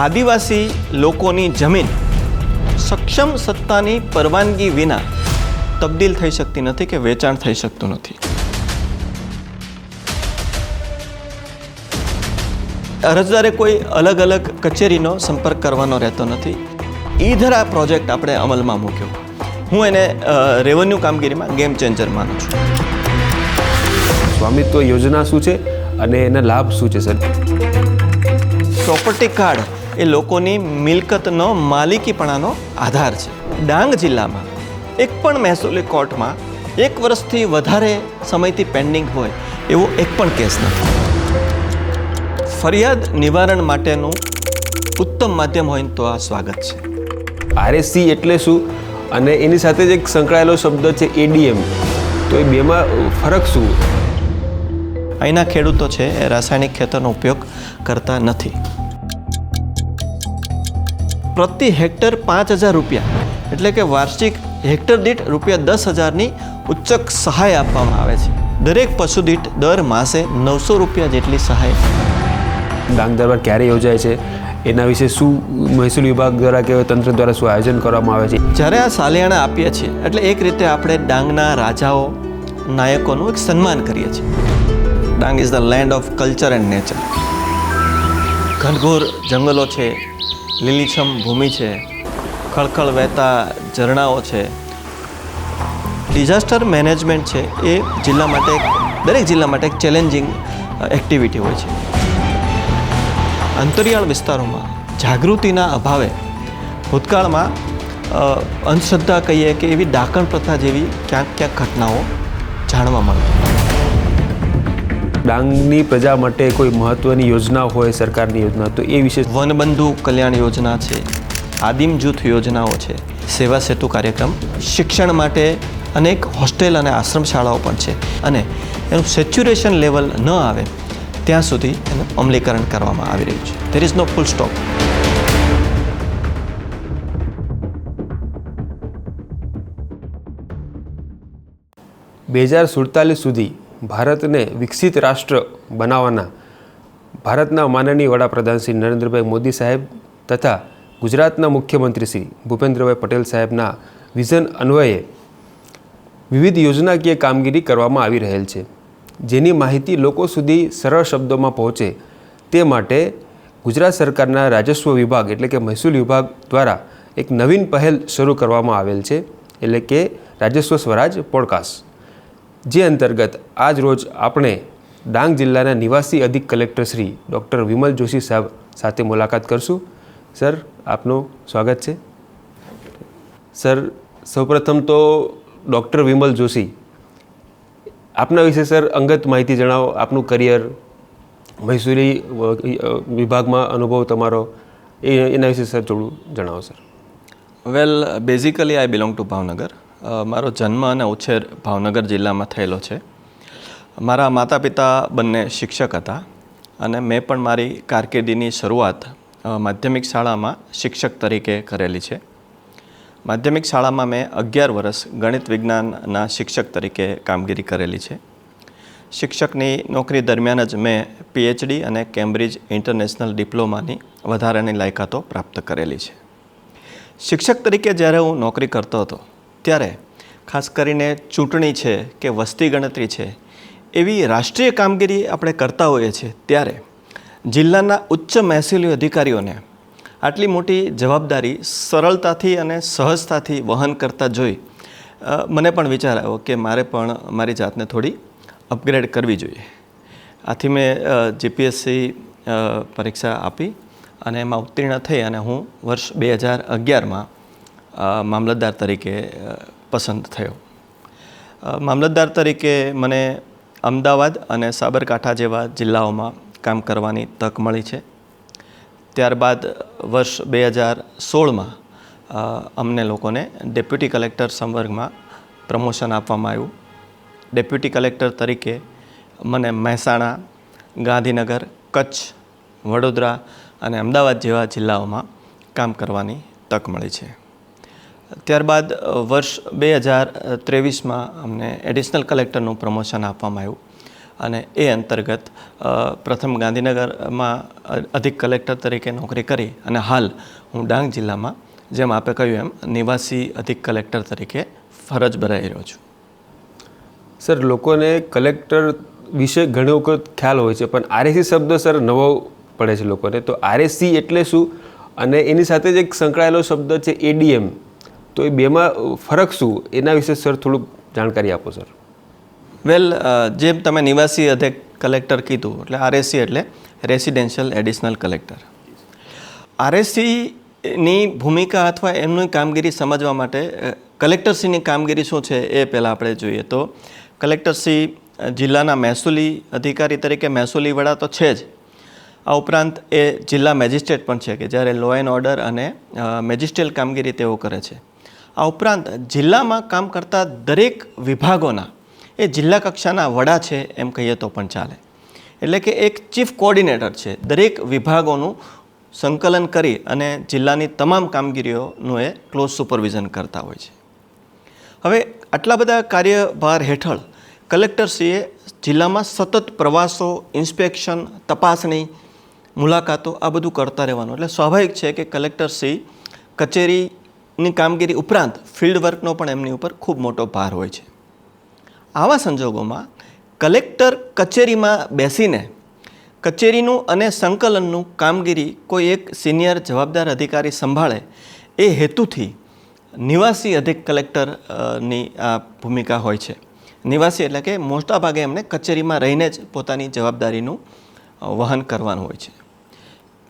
આદિવાસી લોકોની જમીન સક્ષમ સત્તાની પરવાનગી વિના તબદીલ થઈ શકતી નથી કે વેચાણ થઈ શકતું નથી. અરજદારે કોઈ અલગ અલગ કચેરીનો સંપર્ક કરવાનો રહેતો નથી. ઈધર આ પ્રોજેક્ટ આપણે અમલમાં મૂક્યો. હું એને રેવન્યુ કામગીરીમાં ગેમ ચેન્જર માનું છું. સ્વામિત્વ યોજના શું છે અને એના લાભ શું છે સર? પ્રોપર્ટી કાર્ડ એ લોકોની મિલકતનો માલિકીપણાનો આધાર છે. ડાંગ જિલ્લામાં એક પણ મહેસૂલી કોર્ટમાં 1 વર્ષથી વધારે સમયથી પેન્ડિંગ હોય એવો એક પણ કેસ નથી. ફરિયાદ નિવારણ માટેનું ઉત્તમ માધ્યમ હોય તો આ સ્વાગત છે. આરએસસી એટલે શું અને એની સાથે જ એક સંકળાયેલો શબ્દ છે એડીએમ, તો એ બેમાં ફરક શું? અહીંના ખેડૂતો છે એ રાસાયણિક ખેતરનો ઉપયોગ કરતા નથી. પ્રતિ હેક્ટર 5,000 રૂપિયા એટલે કે વાર્ષિક હેક્ટર દીઠ ₹10,000ની ઉચ્ચક સહાય આપવામાં આવે છે. દરેક પશુ દીઠ દર માસે 900 રૂપિયા જેટલી સહાય. ડાંગ દરબાર ક્યારે યોજાય છે, એના વિશે શું મહેસૂલ વિભાગ દ્વારા કે તંત્ર દ્વારા શું આયોજન કરવામાં આવે છે? જ્યારે આ સાલિયાણા આપીએ છીએ એટલે એક રીતે આપણે ડાંગના રાજાઓ નાયકોનું એક સન્માન કરીએ છીએ. Dang is the land of culture and nature. ઘનઘોર જંગલો છે, લીલીછમ ભૂમિ છે, ખળખળ વહેતા ઝરણાઓ છે. ડિઝાસ્ટર મેનેજમેન્ટ છે એ જિલ્લા માટે દરેક જિલ્લા માટે એક ચેલેન્જિંગ એક્ટિવિટી હોય છે. અંતરિયાળ વિસ્તારોમાં જાગૃતિના અભાવે ભૂતકાળમાં અંધશ્રદ્ધા કહીએ કે એવી ડાકણ પ્રથા જેવી ક્યાંક ઘટનાઓ જાણવા મળે. ડાંગની પ્રજા માટે કોઈ મહત્વની યોજના હોય સરકારની યોજના, તો એ વિશે? વનબંધુ કલ્યાણ યોજના છે, આદિમ જૂથ યોજનાઓ છે, સેવા સેતુ કાર્યક્રમ, શિક્ષણ માટે અનેક હોસ્ટેલ અને આશ્રમ શાળાઓ પણ છે અને એનું સેચ્યુરેશન લેવલ ન આવે ત્યાં સુધી એનું અમલીકરણ કરવામાં આવી રહ્યું છે. There is no full stop. (2047) સુધી ભારતને વિકસિત રાષ્ટ્ર બનાવવાના ભારતના માનનીય વડાપ્રધાન શ્રી નરેન્દ્રભાઈ મોદી સાહેબ તથા ગુજરાતના મુખ્યમંત્રી શ્રી ભૂપેન્દ્રભાઈ પટેલ સાહેબના વિઝન અન્વયે વિવિધ યોજનાકીય કામગીરી કરવામાં આવી રહેલ છે, જેની માહિતી લોકો સુધી સરળ શબ્દોમાં પહોંચે તે માટે ગુજરાત સરકારના રાજસ્વ વિભાગ એટલે કે મહેસૂલ વિભાગ દ્વારા એક નવીન પહેલ શરૂ કરવામાં આવેલ છે, એટલે કે રાજસ્વ સ્વરાજ પોડકાસ્ટ, જે અંતર્ગત આજ રોજ આપણે ડાંગ જિલ્લાના નિવાસી અધિક કલેક્ટર શ્રી ડૉક્ટર વિમલ જોશી સાહેબ સાથે મુલાકાત કરશું. સર, આપનું સ્વાગત છે. સર, સૌપ્રથમ તો ડૉક્ટર વિમલ જોશી, આપના વિશે સર અંગત માહિતી જણાવો. આપનું કરિયર, મહેસૂલી વિભાગમાં અનુભવ તમારો, એના વિશે સર થોડું જણાવો sir. Well, basically I belong to Bhavnagar. મારો જન્મ અને ઉછેર ભાવનગર જિલ્લામાં થયેલો છે. મારા માતા પિતા બંને શિક્ષક હતા અને મેં પણ મારી કારકિર્દીની શરૂઆત માધ્યમિક શાળામાં શિક્ષક તરીકે કરેલી છે. માધ્યમિક શાળામાં મેં 11 વર્ષ ગણિત વિજ્ઞાનના શિક્ષક તરીકે કામગીરી કરેલી છે. શિક્ષકની નોકરી દરમિયાન જ મેં PhD અને કેમ્બ્રિજ ઇન્ટરનેશનલ ડિપ્લોમાની વધારાની લાયકાતો પ્રાપ્ત કરેલી છે. શિક્ષક તરીકે જ્યારે હું નોકરી કરતો હતો ત્યારે ખાસ કરીને ચૂંટણી છે કે વસ્તી ગણતરી છે એવી રાષ્ટ્રીય કામગીરી આપણે કરતા હોઈએ છીએ ત્યારે જિલ્લાના ઉચ્ચ મહેસૂલી અધિકારીઓને આટલી મોટી જવાબદારી સરળતાથી અને સહજતાથી વહન કરતા જોઈ મને પણ વિચાર આવ્યો કે મારે પણ મારી જાતને થોડી અપગ્રેડ કરવી જોઈએ. આથી મેં GPSC પરીક્ષા આપી અને એમાં ઉત્તીર્ણ થઈ અને હું વર્ષ 2011માં મામલતદાર તરીકે પસંદ થયો. મામલતદાર તરીકે મને અમદાવાદ અને સાબરકાંઠા જેવા જિલ્લાઓમાં કામ કરવાની તક મળી છે. ત્યારબાદ વર્ષ 2016માં અમને લોકોને ડેપ્યુટી કલેક્ટર સંવર્ગમાં પ્રમોશન આપવામાં આવ્યું. ડેપ્યુટી કલેક્ટર તરીકે મને મહેસાણા, ગાંધીનગર, કચ્છ, વડોદરા અને અમદાવાદ જેવા જિલ્લાઓમાં કામ કરવાની તક મળી છે. ત્યારબાદ વર્ષ 2023માં અમને એડિશનલ કલેક્ટરનું પ્રમોશન આપવામાં આવ્યું અને એ અંતર્ગત પ્રથમ ગાંધીનગરમાં અધિક કલેક્ટર તરીકે નોકરી કરી અને હાલ હું ડાંગ જિલ્લામાં જેમ આપે કહ્યું એમ નિવાસી અધિક કલેક્ટર તરીકે ફરજ બજાવી રહ્યો છું. સર, લોકોને કલેક્ટર વિશે ઘણી વખત ખ્યાલ હોય છે, પણ આરએસી શબ્દ સર નવો પડે છે લોકોને. તો આરએસી એટલે શું, અને એની સાથે જ એક સંકળાયેલો શબ્દ છે એડીએમ, તો એ બેમાં ફરક શું, એના વિશે સર થોડુંક જાણકારી આપો સર. વેલ, જેમ તમે નિવાસી અધિક કલેક્ટર કીધું, એટલે આરએસી એટલે રેસિડેન્શિયલ એડિશનલ કલેક્ટર. આરએસસીની ભૂમિકા અથવા એમની કામગીરી સમજવા માટે કલેક્ટરશ્રીની કામગીરી શું છે એ પહેલાં આપણે જોઈએ. તો કલેક્ટરશ્રી જિલ્લાના મહેસૂલી અધિકારી તરીકે મહેસૂલી વડા તો છે જ, આ ઉપરાંત એ જિલ્લા મેજિસ્ટ્રેટ પણ છે કે જ્યારે લો એન્ડ ઓર્ડર અને મેજિસ્ટ્રિયલ કામગીરી તેઓ કરે છે. આ ઉપરાંત જિલ્લામાં કામ કરતા દરેક વિભાગોના એ જિલ્લા કક્ષાના વડા છે એમ કહીએ તો પણ ચાલે. એટલે કે એક ચીફ કોઓર્ડિનેટર છે, દરેક વિભાગોનું સંકલન કરી અને જિલ્લાની તમામ કામગીરીઓનું એ ક્લોઝ સુપરવિઝન કરતા હોય છે. હવે આટલા બધા કાર્યભાર હેઠળ કલેક્ટરશ્રીએ જિલ્લામાં સતત પ્રવાસો, ઇન્સ્પેક્શન, તપાસણી, મુલાકાતો આ બધું કરતા રહેવાનું. એટલે સ્વાભાવિક છે કે કલેક્ટરશ્રી કચેરીની કામગીરી ઉપરાંત ફિલ્ડ વર્કનો પણ એમની ઉપર ખૂબ મોટો ભાર હોય છે. આવા સંજોગોમાં કલેક્ટર કચેરીમાં બેસીને કચેરીનું અને સંકલનનું કામગીરી કોઈ એક સિનિયર જવાબદાર અધિકારી સંભાળે એ હેતુથી નિવાસી અધિક કલેક્ટરની આ ભૂમિકા હોય છે. નિવાસી એટલે કે મોટા ભાગે એમને કચેરીમાં રહીને જ પોતાની જવાબદારીનું વહન કરવાનું હોય છે.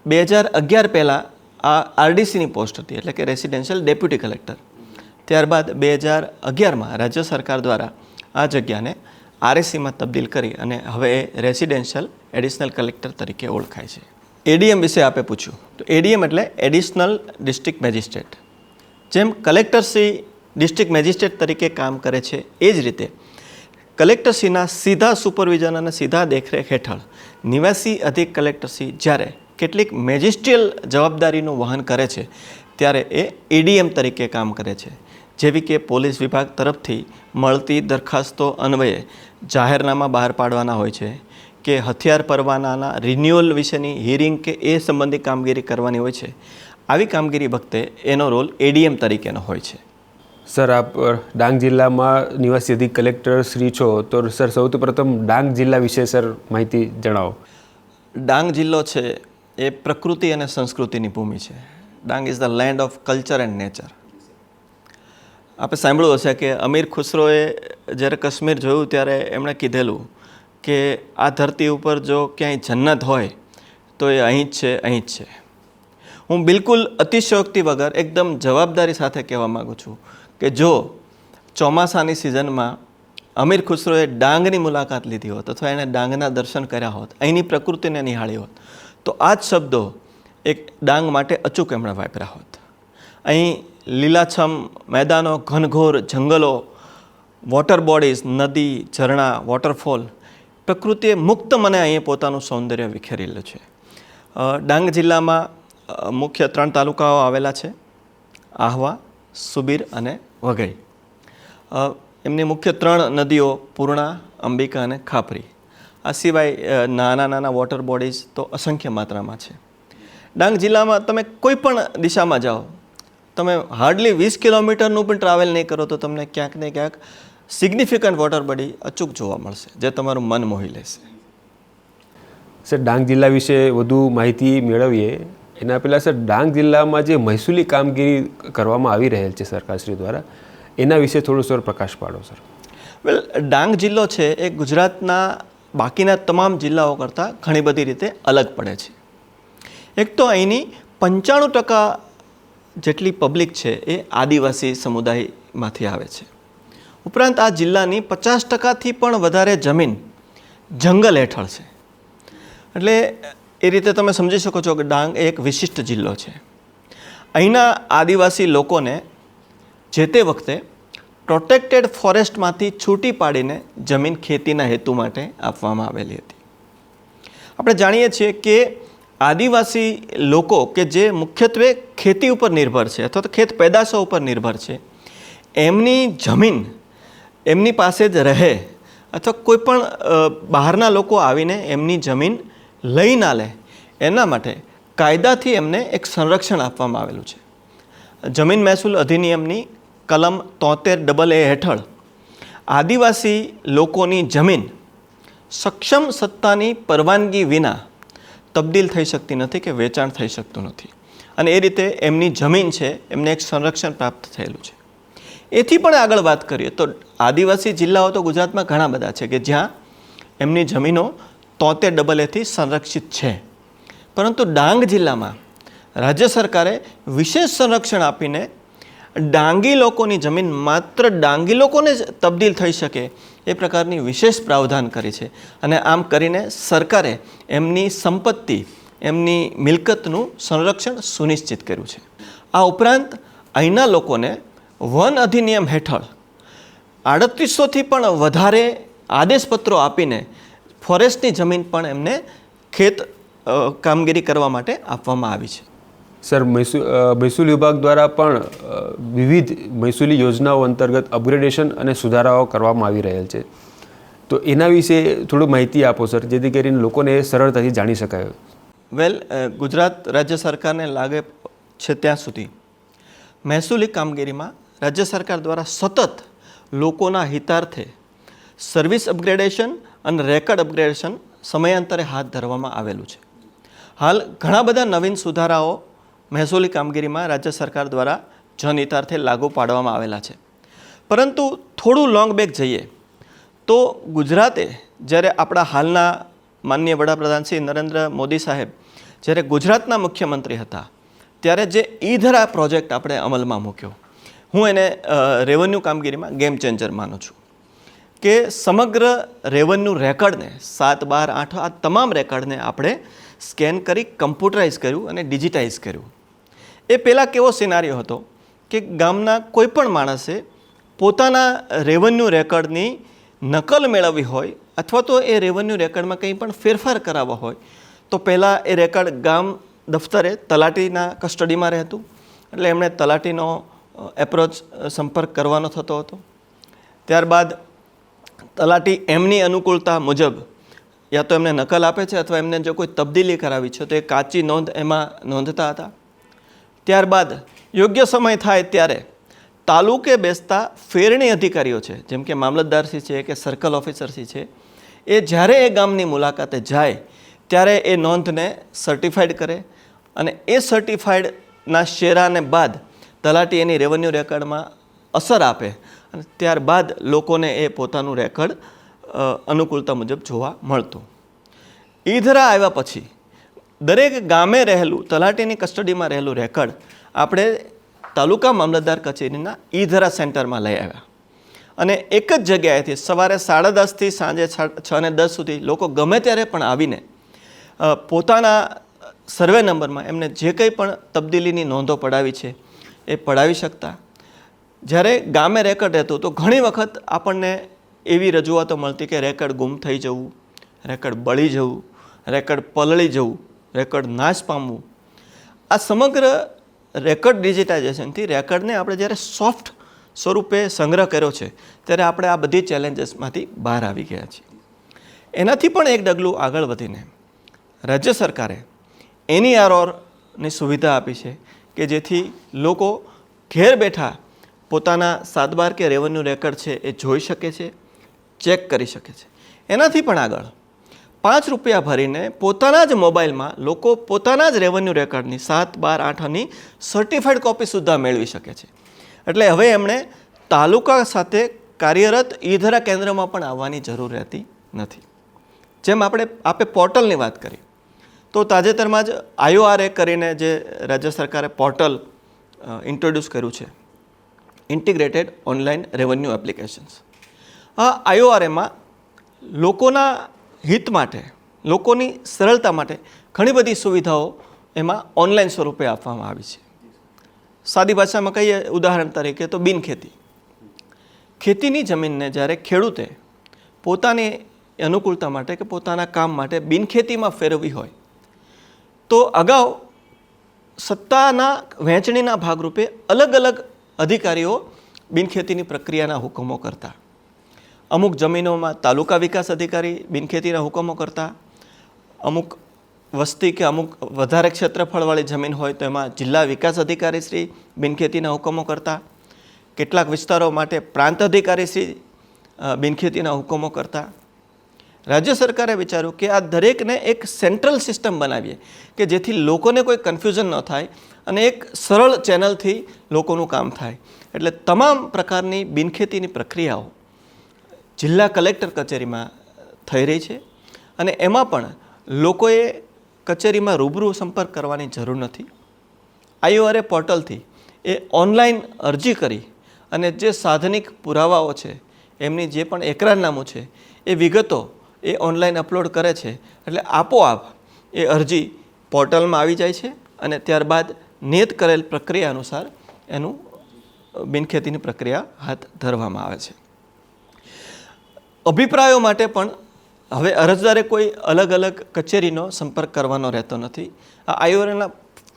2011 પહેલાં આ આરડીસીની પોસ્ટ હતી, એટલે કે રેસિડેન્શિયલ ડેપ્યુટી કલેક્ટર. ત્યારબાદ 2011માં રાજ્ય સરકાર દ્વારા આ જગ્યાને આરએસસીમાં તબદીલ કરી અને હવે એ રેસિડેન્શિયલ એડિશનલ કલેક્ટર તરીકે ઓળખાય છે. એડીએમ વિશે આપે પૂછ્યું, તો એડીએમ એટલે એડિશનલ ડિસ્ટ્રિક્ટ મેજિસ્ટ્રેટ. જેમ કલેક્ટરશ્રી ડિસ્ટ્રિક્ટ મેજિસ્ટ્રેટ તરીકે કામ કરે છે એ જ રીતે કલેક્ટરશ્રીના સીધા સુપરવિઝન અને સીધા દેખરેખ હેઠળ નિવાસી અધિક કલેક્ટરશ્રી જ્યારે કેટલીક મેજિસ્ટ્રિયલ જવાબદારીનું વહન કરે છે ત્યારે એ એડીએમ તરીકે કામ કરે છે. જેવી કે પોલીસ વિભાગ તરફથી મળતી દરખાસ્તો અન્વયે જાહેરનામા બહાર પાડવાના હોય છે, કે હથિયાર પરવાનાના રિન્યુઅલ વિશેની હિયરિંગ કે એ સંબંધી કામગીરી કરવાની હોય છે. આવી કામગીરી વખતે એનો રોલ એડીએમ તરીકેનો હોય છે. સર, આપ ડાંગ જિલ્લામાં નિવાસી અધિક કલેક્ટર શ્રી છો, તો સર સૌથી પ્રથમ ડાંગ જિલ્લા વિશે સર માહિતી જણાવો. ડાંગ જિલ્લો છે એ પ્રકૃતિ અને સંસ્કૃતિની ભૂમિ છે. Dang is the land of culture and nature. આપણે સાંભળ્યું હશે કે અમીર ખુસરોએ જ્યારે કાશ્મીર જોયું ત્યારે એમણે કીધેલું કે આ ધરતી ઉપર જો ક્યાંય જન્નત હોય તો એ અહીં જ છે, અહીં જ છે. હું બિલકુલ અતિશયોક્તિ વગર એકદમ જવાબદારી સાથે કહેવા માગું છું કે જો ચોમાસાની સિઝનમાં અમીર ખુસરોએ ડાંગની મુલાકાત લીધી હોત અથવા એણે ડાંગના દર્શન કર્યા હોત, અહીંની પ્રકૃતિને નિહાળી હોત, તો આ જ શબ્દો એક ડાંગ માટે અચૂક એમણે વાપર્યા હોત. અહીં લીલાછમ મેદાનો, ઘનઘોર જંગલો, વોટર બોડીઝ, નદી, ઝરણા, વોટરફોલ, પ્રકૃતિએ મુક્ત મને અહીં પોતાનું સૌંદર્ય વિખેરેલું છે. ડાંગ જિલ્લામાં મુખ્ય 3 તાલુકાઓ આવેલા છે: આહવા, સુબીર અને વઘઈ. એમની મુખ્ય 3 નદીઓ પૂર્ણા, અંબિકા અને ખાપરી. આ સિવાય નાના નાના વોટર બોડીઝ તો અસંખ્ય માત્રામાં છે. ડાંગ જિલ્લામાં તમે કોઈ પણ દિશામાં જાઓ, તમે હાર્ડલી 20 કિલોમીટરનું પણ ટ્રાવેલ નહીં કરો તો તમને ક્યાંક ને ક્યાંક સિગ્નિફિકન્ટ વોટર બોડી અચૂક જોવા મળશે, જે તમારું મન મોહી લેશે. સર, ડાંગ જિલ્લા વિશે વધુ માહિતી મેળવીએ એના પહેલાં સર, ડાંગ જિલ્લામાં જે મહેસૂલી કામગીરી કરવામાં આવી રહેલ છે સરકારશ્રી દ્વારા, એના વિશે થોડું સર પ્રકાશ પાડો સર. વેલ, ડાંગ જિલ્લો છે એ ગુજરાતના બાકીના તમામ જિલ્લાઓ કરતાં ઘણી બધી રીતે અલગ પડે છે. એક તો અહીંની 95% જેટલી પબ્લિક છે એ આદિવાસી સમુદાયમાંથી આવે છે. ઉપરાંત આ જિલ્લાની 50%થી પણ વધારે જમીન જંગલ હેઠળ છે. એટલે એ રીતે તમે સમજી શકો છો કે ડાંગ એક વિશિષ્ટ જિલ્લો છે. અહીંના આદિવાસી લોકોને જે તે વખતે પ્રોટેક્ટેડ ફોરેસ્ટમાંથી છૂટી પાડીને જમીન ખેતીના હેતુ માટે આપવામાં આવેલી હતી. આપણે જાણીએ છીએ કે આદિવાસી લોકો કે જે મુખ્યત્વે ખેતી ઉપર નિર્ભર છે અથવા તો ખેત પેદાશો ઉપર નિર્ભર છે, એમની જમીન એમની પાસે જ રહે અથવા કોઈ પણ બહારના લોકો આવીને એમની જમીન લઈ ના લે એના માટે કાયદાથી એમને એક સંરક્ષણ આપવામાં આવેલું છે. જમીન મહેસૂલ અધિનિયમની કલમ 73AA હેઠળ આદિવાસી લોકોની જમીન સક્ષમ સત્તાની પરવાનગી વિના તબદીલ થઈ શકતી નથી કે વેચાણ થઈ શકતું નથી, અને એ રીતે એમની જમીન છે એમને એક સંરક્ષણ પ્રાપ્ત થયેલું છે. એથી પણ આગળ વાત કરીએ તો આદિવાસી જિલ્લાઓ તો ગુજરાતમાં ઘણા બધા છે કે જ્યાં એમની જમીનો 73AA સંરક્ષિત છે, પરંતુ ડાંગ જિલ્લામાં રાજ્ય સરકારે વિશેષ સંરક્ષણ આપીને ડાંગી લોકોની જમીન માત્ર ડાંગી લોકોને જ તબદીલ થઈ શકે એ પ્રકારની વિશેષ પ્રાવધાન કરી છે, અને આમ કરીને સરકારે એમની સંપત્તિ, એમની મિલકતનું સંરક્ષણ સુનિશ્ચિત કર્યું છે. આ ઉપરાંત અહીંના લોકોને વન અધિનિયમ હેઠળ 3800થી પણ વધારે આદેશપત્રો આપીને ફોરેસ્ટની જમીન પણ એમને ખેત કામગીરી કરવા માટે આપવામાં આવી છે. સર, મહેસૂલ વિભાગ દ્વારા પણ વિવિધ મહેસૂલી યોજનાઓ અંતર્ગત અપગ્રેડેશન અને સુધારાઓ કરવામાં આવી રહેલ છે, તો એના વિશે થોડું માહિતી આપો સર, જેથી કરીને લોકોને સરળતાથી જાણી શકાય. ગુજરાત રાજ્ય સરકારને લાગે છે ત્યાં સુધી મહેસૂલી કામગીરીમાં રાજ્ય સરકાર દ્વારા સતત લોકોના હિતાર્થે સર્વિસ અપગ્રેડેશન અને રેકર્ડ અપગ્રેડેશન સમયાંતરે હાથ ધરવામાં આવેલું છે. હાલ ઘણા બધા નવીન સુધારાઓ મહેસૂલી કામગીરીમાં રાજ્ય સરકાર દ્વારા જનહિતાર્થે લાગુ પાડવામાં આવેલા છે, પરંતુ થોડું લોંગ બેક જઈએ તો ગુજરાતે જ્યારે આપણા હાલના માનનીય વડાપ્રધાન શ્રી નરેન્દ્ર મોદી સાહેબ જ્યારે ગુજરાતના મુખ્યમંત્રી હતા ત્યારે જે ઈ-ધરા પ્રોજેક્ટ આપણે અમલમાં મૂક્યો, હું એને રેવન્યુ કામગીરીમાં ગેમ ચેન્જર માનું છું કે સમગ્ર રેવન્યુ રેકર્ડને 7, 12, 8 આ તમામ રેકર્ડને આપણે સ્કેન કરી કમ્પ્યુટરાઇઝ કર્યું અને ડિજિટાઇઝ કર્યું. એ પહેલાં કેવો સિનારીઓ હતો કે ગામના કોઈ પણ માણસે પોતાના રેવન્યુ રેકર્ડની નકલ મેળવવી હોય અથવા તો એ રેવન્યુ રેકર્ડમાં કંઈ પણ ફેરફાર કરાવવા હોય તો પહેલાં એ રેકર્ડ ગામ દફતરે તલાટીના કસ્ટડીમાં રહેતું, એટલે એમણે તલાટીનો એપ્રોચ સંપર્ક કરવાનો થતો હતો. ત્યારબાદ તલાટી એમની અનુકૂળતા મુજબ યા તો એમને નકલ આપે છે અથવા એમને જો કોઈ તબદીલી કરાવી છે તો એ કાચી નોંધ એમાં નોંધતા હતા. ત્યારબાદ યોગ્ય સમય થાય ત્યારે તાલુકે બેસતા ફેરણી અધિકારીઓ છે, જેમ કે મામલતદારશ્રી છે કે સર્કલ ઓફિસરશ્રી છે, એ જ્યારે એ ગામની મુલાકાતે જાય ત્યારે એ નોંધને સર્ટિફાઈડ કરે અને એ સર્ટિફાઈડના શેરાને બાદ તલાટી એની રેવન્યુ રેકર્ડમાં અસર આપે અને ત્યારબાદ લોકોને એ પોતાનું રેકર્ડ અનુકૂળતા મુજબ જોવા મળતું. ઈ-ધરા આવ્યા પછી દરેક ગામે રહેલું તલાટીની કસ્ટડીમાં રહેલું રેકર્ડ આપણે તાલુકા મામલતદાર કચેરીના ઈ-ધરા સેન્ટરમાં લઈ આવ્યા અને એક જ જગ્યાએથી સવારે 10:30થી સાંજે 6:10 સુધી લોકો ગમે ત્યારે પણ આવીને પોતાના સર્વે નંબરમાં એમને જે કંઈ પણ તબદીલીની નોંધો પડાવી છે એ પડાવી શકતા. જ્યારે ગામે રેકર્ડ રહેતું તો ઘણી વખત આપણને એવી રજૂઆતો મળતી કે રેકર્ડ ગુમ થઈ જવું, રેકર્ડ બળી જવું, રેકર્ડ પલળી જવું, રેકર્ડ નાશ પામવું. આ સમગ્ર રેકર્ડ ડિજિટાઇઝેશનથી રેકર્ડને આપણે જ્યારે સોફ્ટ સ્વરૂપે સંગ્રહ કર્યો છે ત્યારે આપણે આ બધી ચેલેન્જીસમાંથી બહાર આવી ગયા છીએ. એનાથી પણ એક ડગલું આગળ વધીને રાજ્ય સરકારે NEROની સુવિધા આપી છે કે જેથી લોકો ઘેર બેઠા પોતાના 7/12 કે રેવન્યુ રેકર્ડ છે એ જોઈ શકે છે, ચેક કરી શકે છે. એનાથી પણ આગળ ₹5 ભરીને પોતાના જ મોબાઈલમાં લોકો પોતાના જ રેવન્યુ રેકર્ડની 7, 12, 8ની સર્ટિફાઈડ કોપી સુદ્ધા મેળવી શકે છે. એટલે હવે એમણે તાલુકા સાથે કાર્યરત ઈ-ધરા કેન્દ્રમાં પણ આવવાની જરૂર રહેતી નથી. જેમ આપે પોર્ટલની વાત કરી તો તાજેતરમાં જ IORA કરીને જે રાજ્ય સરકારે પોર્ટલ ઇન્ટ્રોડ્યુસ કર્યું છે, ઇન્ટિગ્રેટેડ ઓનલાઈન રેવન્યુ એપ્લિકેશન્સ. આ IORAમાં લોકોના હિત માટે, લોકોની સરળતા માટે ઘણી બધી સુવિધાઓ એમાં ઓનલાઈન સ્વરૂપે આપવામાં આવી છે. સાદી ભાષામાં કહીએ ઉદાહરણ તરીકે તો બિનખેતી. ખેતીની જમીનને જ્યારે ખેડૂતે પોતાની અનુકૂળતા માટે કે પોતાના કામ માટે બિનખેતીમાં ફેરવવી હોય તો અગાઉ સત્તાના વહેંચણીના ભાગરૂપે અલગ અલગ અધિકારીઓ બિનખેતીની પ્રક્રિયાના હુકમો કરતા. અમુક જમીનોમાં તાલુકા વિકાસ અધિકારી બિનખેતીના હુકમો કરતા, અમુક વસ્તી કે અમુક વધારે ક્ષેત્રફળવાળી જમીન હોય તો એમાં જિલ્લા વિકાસ અધિકારી શ્રી બિનખેતીના હુકમો કરતા, કેટલાક વિસ્તારો માટે પ્રાંત અધિકારી શ્રી બિનખેતીના હુકમો કરતા. રાજ્ય સરકારે વિચાર્યું કે આ દરેકને એક સેન્ટ્રલ સિસ્ટમ બનાવીએ કે જેથી લોકોને કોઈ કન્ફ્યુઝન ન થાય અને એક સરળ ચેનલથી લોકોનું કામ થાય. એટલે તમામ પ્રકારની બિનખેતીની પ્રક્રિયાઓ જિલ્લા કલેક્ટર કચેરીમાં થઈ રહી છે અને એમાં પણ લોકોએ કચેરીમાં રૂબરૂ સંપર્ક કરવાની જરૂર નથી. IORA પોર્ટલથી એ ઓનલાઈન અરજી કરી અને જે સાધનિક પુરાવાઓ છે, એમની જે પણ એકરારનામું છે, એ વિગતો એ ઓનલાઈન અપલોડ કરે છે. એટલે આપોઆપ એ અરજી પોર્ટલમાં આવી જાય છે અને ત્યારબાદ નિયત કરેલ પ્રક્રિયા અનુસાર એનું બિનખેતીની પ્રક્રિયા હાથ ધરવામાં આવે છે. અભિપ્રાયો માટે પણ હવે અરજદારે કોઈ અલગ અલગ કચેરીનો સંપર્ક કરવાનો રહેતો નથી. આ IORAના